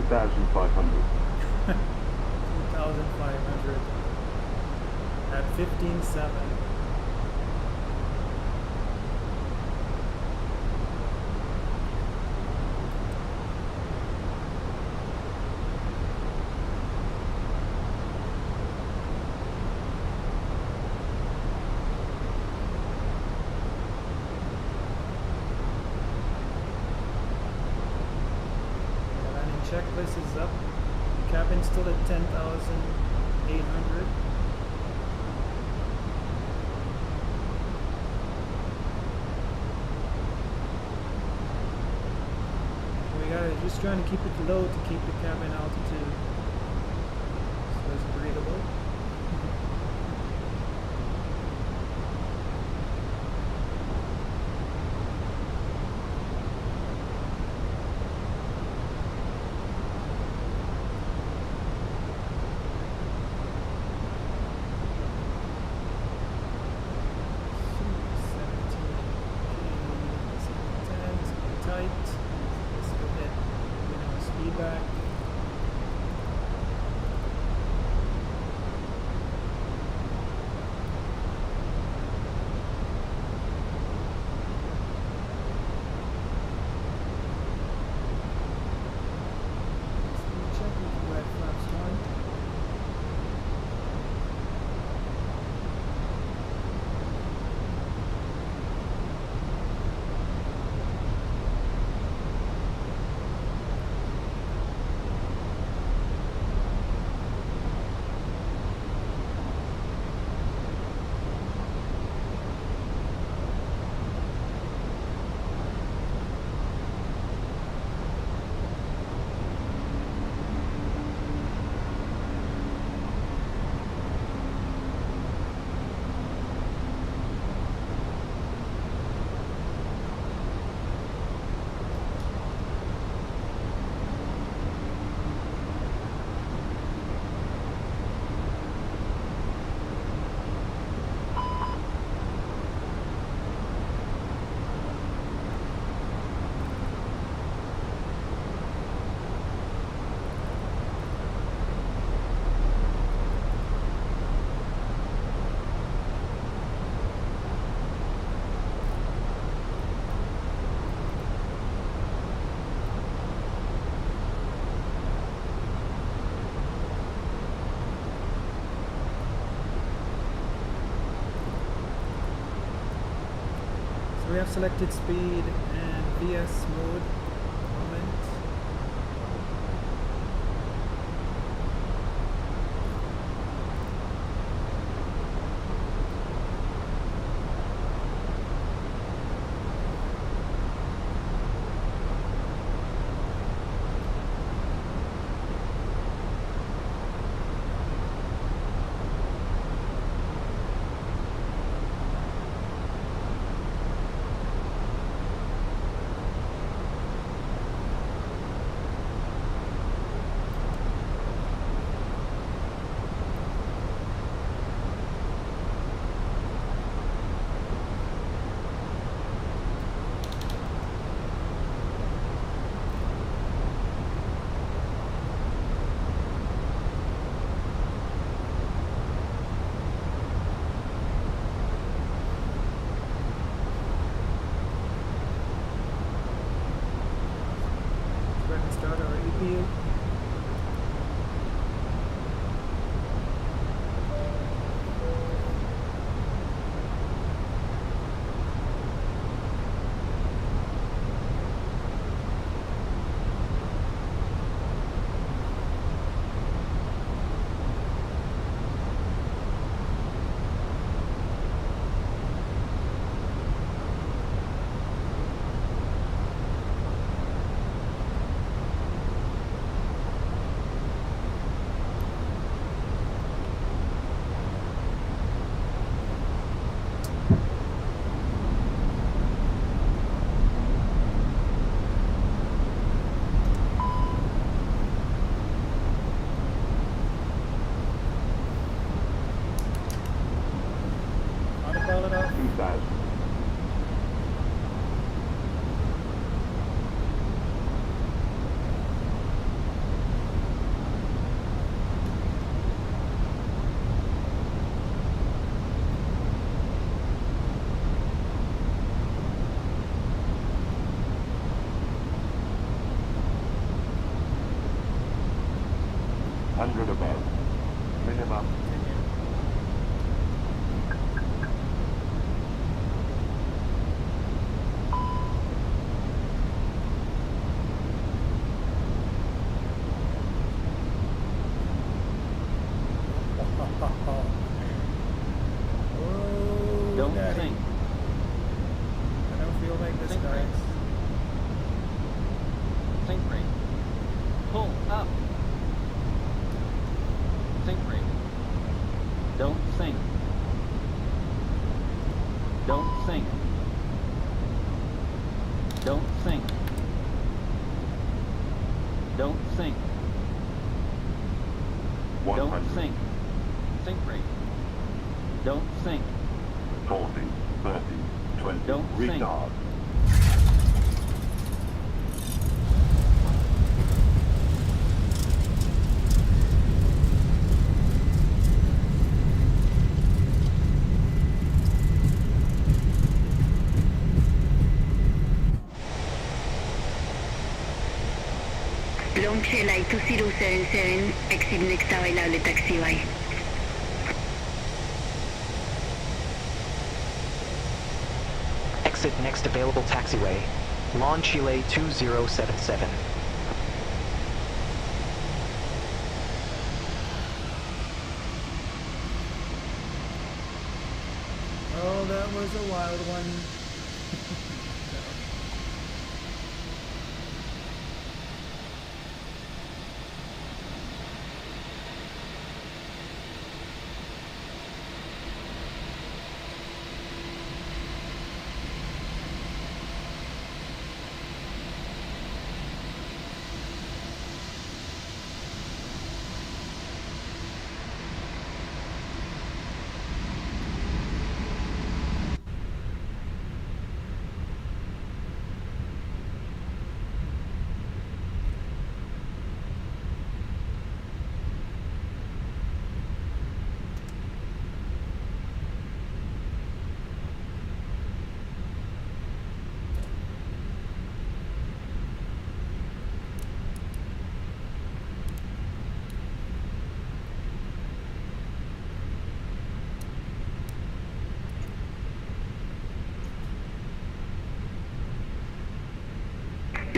Setting. $2,500. 2,500 at 15.7. The landing checklist is up. Cabin still at 10,800. We gotta just trying to keep it low to keep the cabin altitude so it's breathable. So we have selected speed and VS mode. Moment. Start our EPU. Autopilot off. 2000. Hundred above. Minimum. Oh, Don't daddy. think. I don't feel like this, Think guys. brake. Think brake. Pull up. Think brake. Don't think. Don't think. Don't think. Don't think. Don't 100. think. Think brake. Don't think. 40, 30, 20. Don't think. Retard. Launch LA2077, exit next available taxiway. Exit next available taxiway. Launch LA2077. Oh, that was a wild one.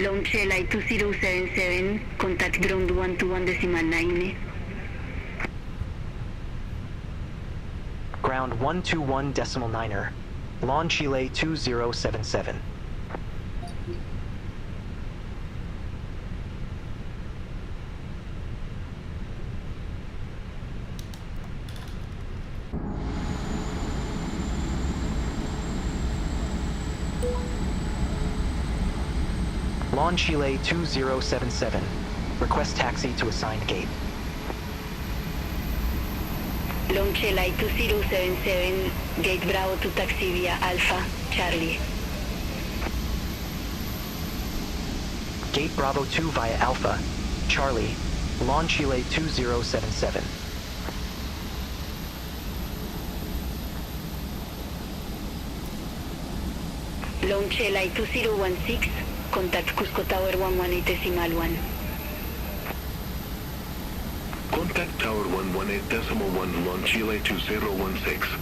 Launch LI2077, contact ground 121.9. Ground 121.9er. Launch Chile 2077. Launch Chile 2077. Request taxi to assigned gate. Launch LI2077, gate Bravo to taxi via Alpha, Charlie. Gate Bravo 2 via Alpha, Charlie. Launch Chile 2077. Launch LI2016, contact Cusco Tower 118.1. Contact Tower 118.1, launch Chile 2016.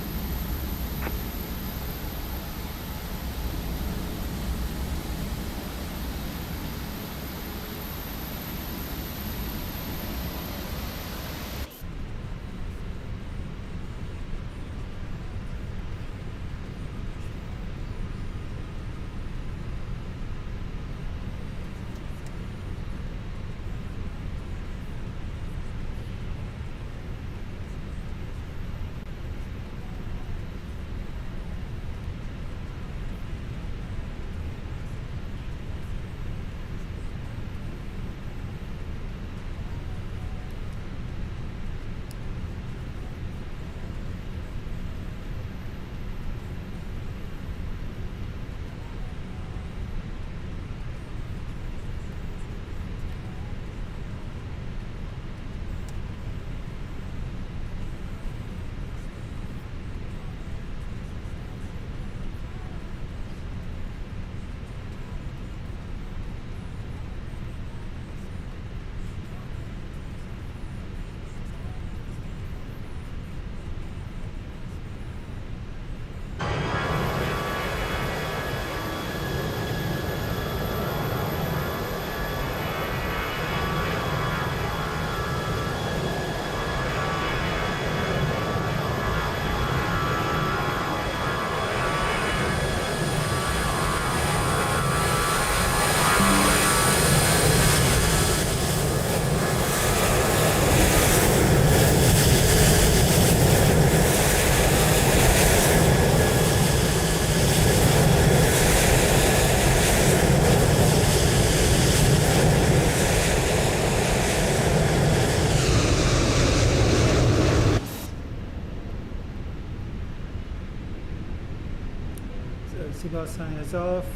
Seatbelt sign is off,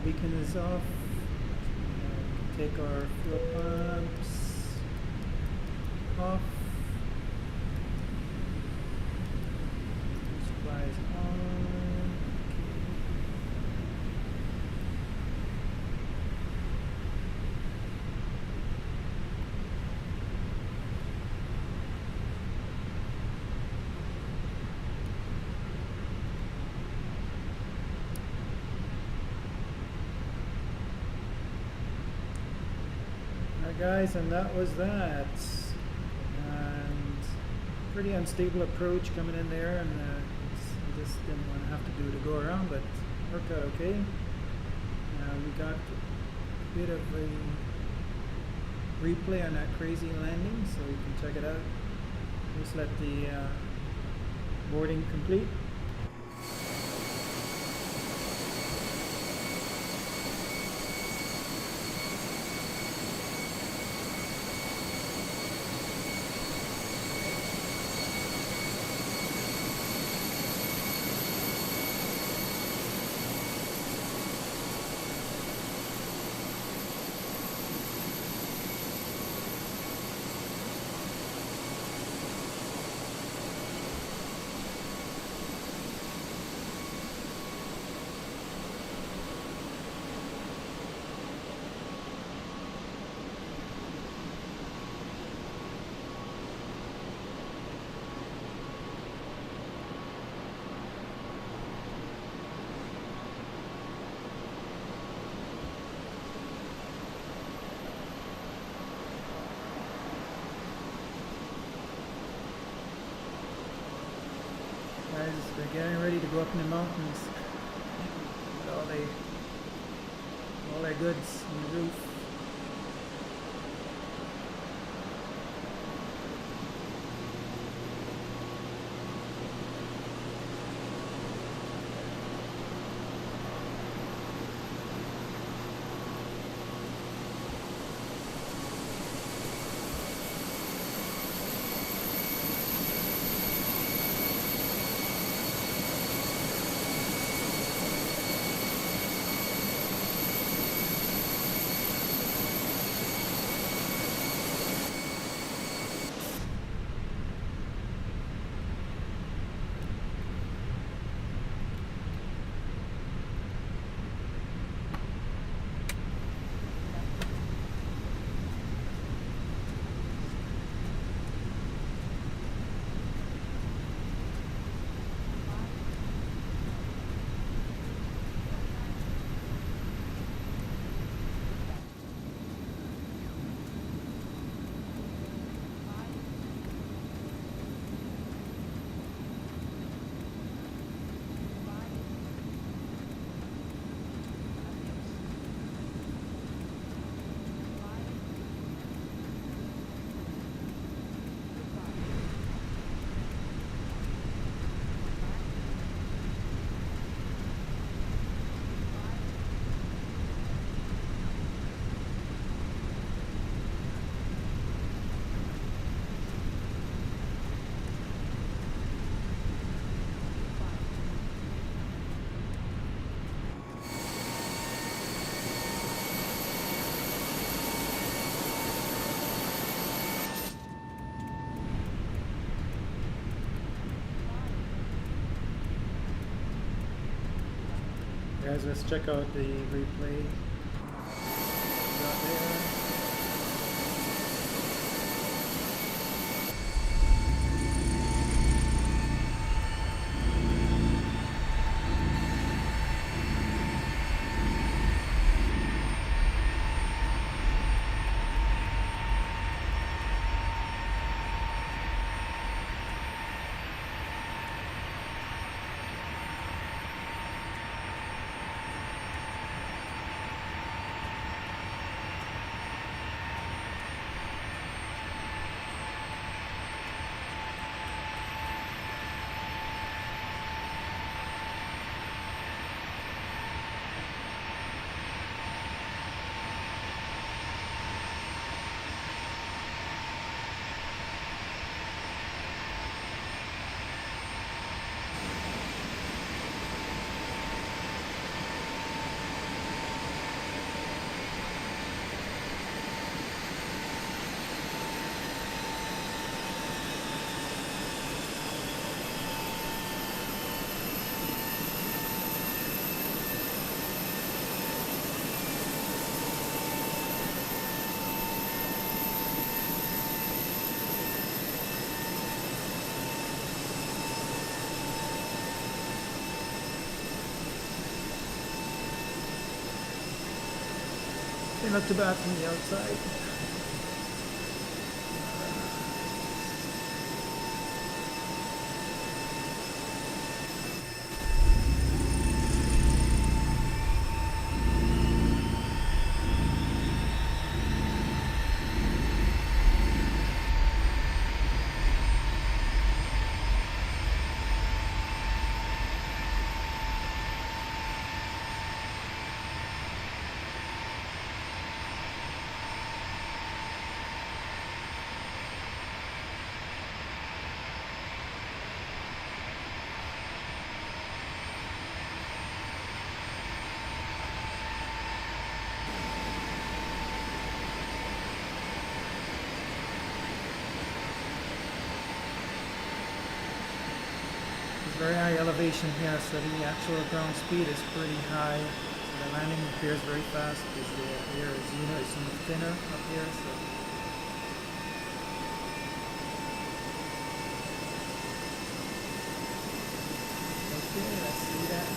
beacon is off. Take our fuel pumps off. Supplies on. Guys, and that was that. And pretty unstable approach coming in there, and I just didn't want to have to do the go around, but worked out okay. We got a bit of a replay on that crazy landing, so you can check it out. Just let the boarding complete. because they're getting ready to go up in the mountains with all their goods on the roof. Guys, let's check out the replay. Got there. They look too bad from the outside. Very high elevation here, so the actual ground speed is pretty high. So the landing appears very fast because the air is, so much thinner up here. So. Okay, let's see that.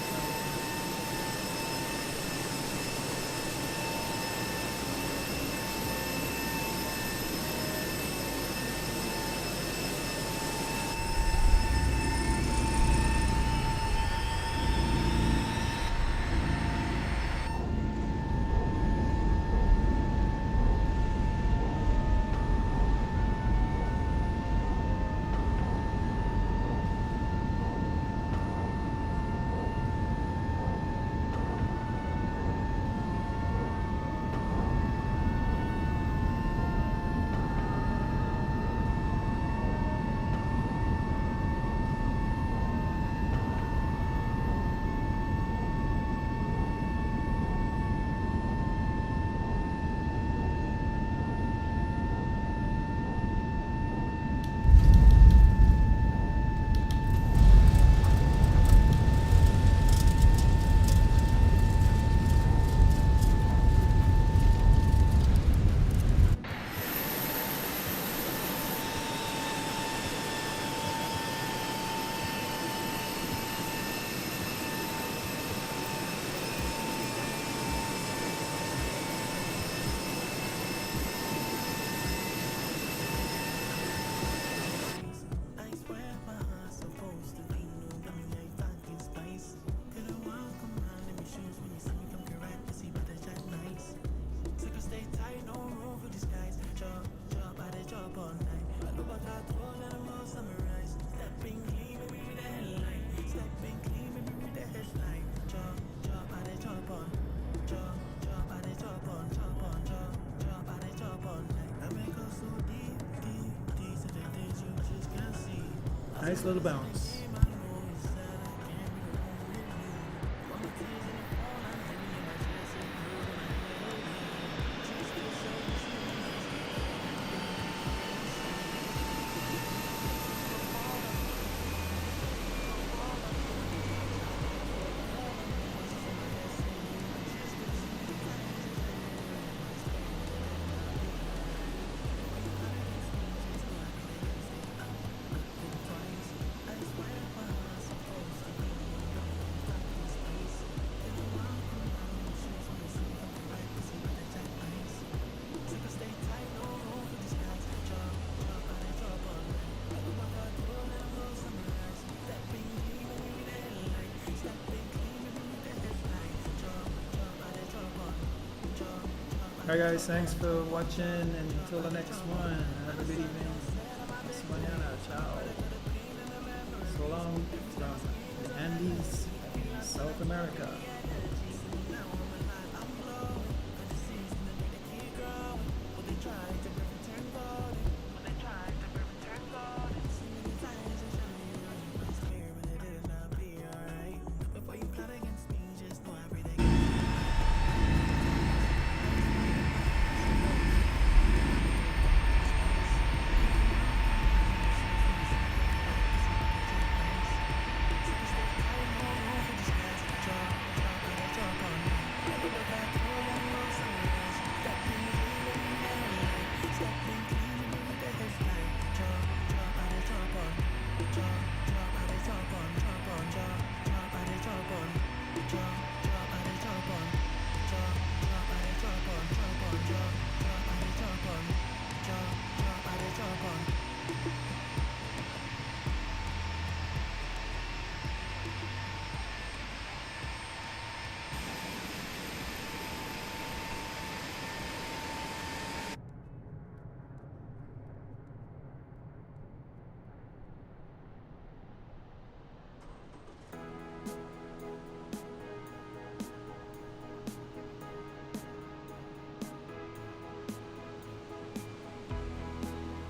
Nice little bounce. Alright guys, thanks for watching, and until the next one, have a good evening. Hasta mañana, ciao. So long from the Andes, South America.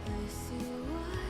I see what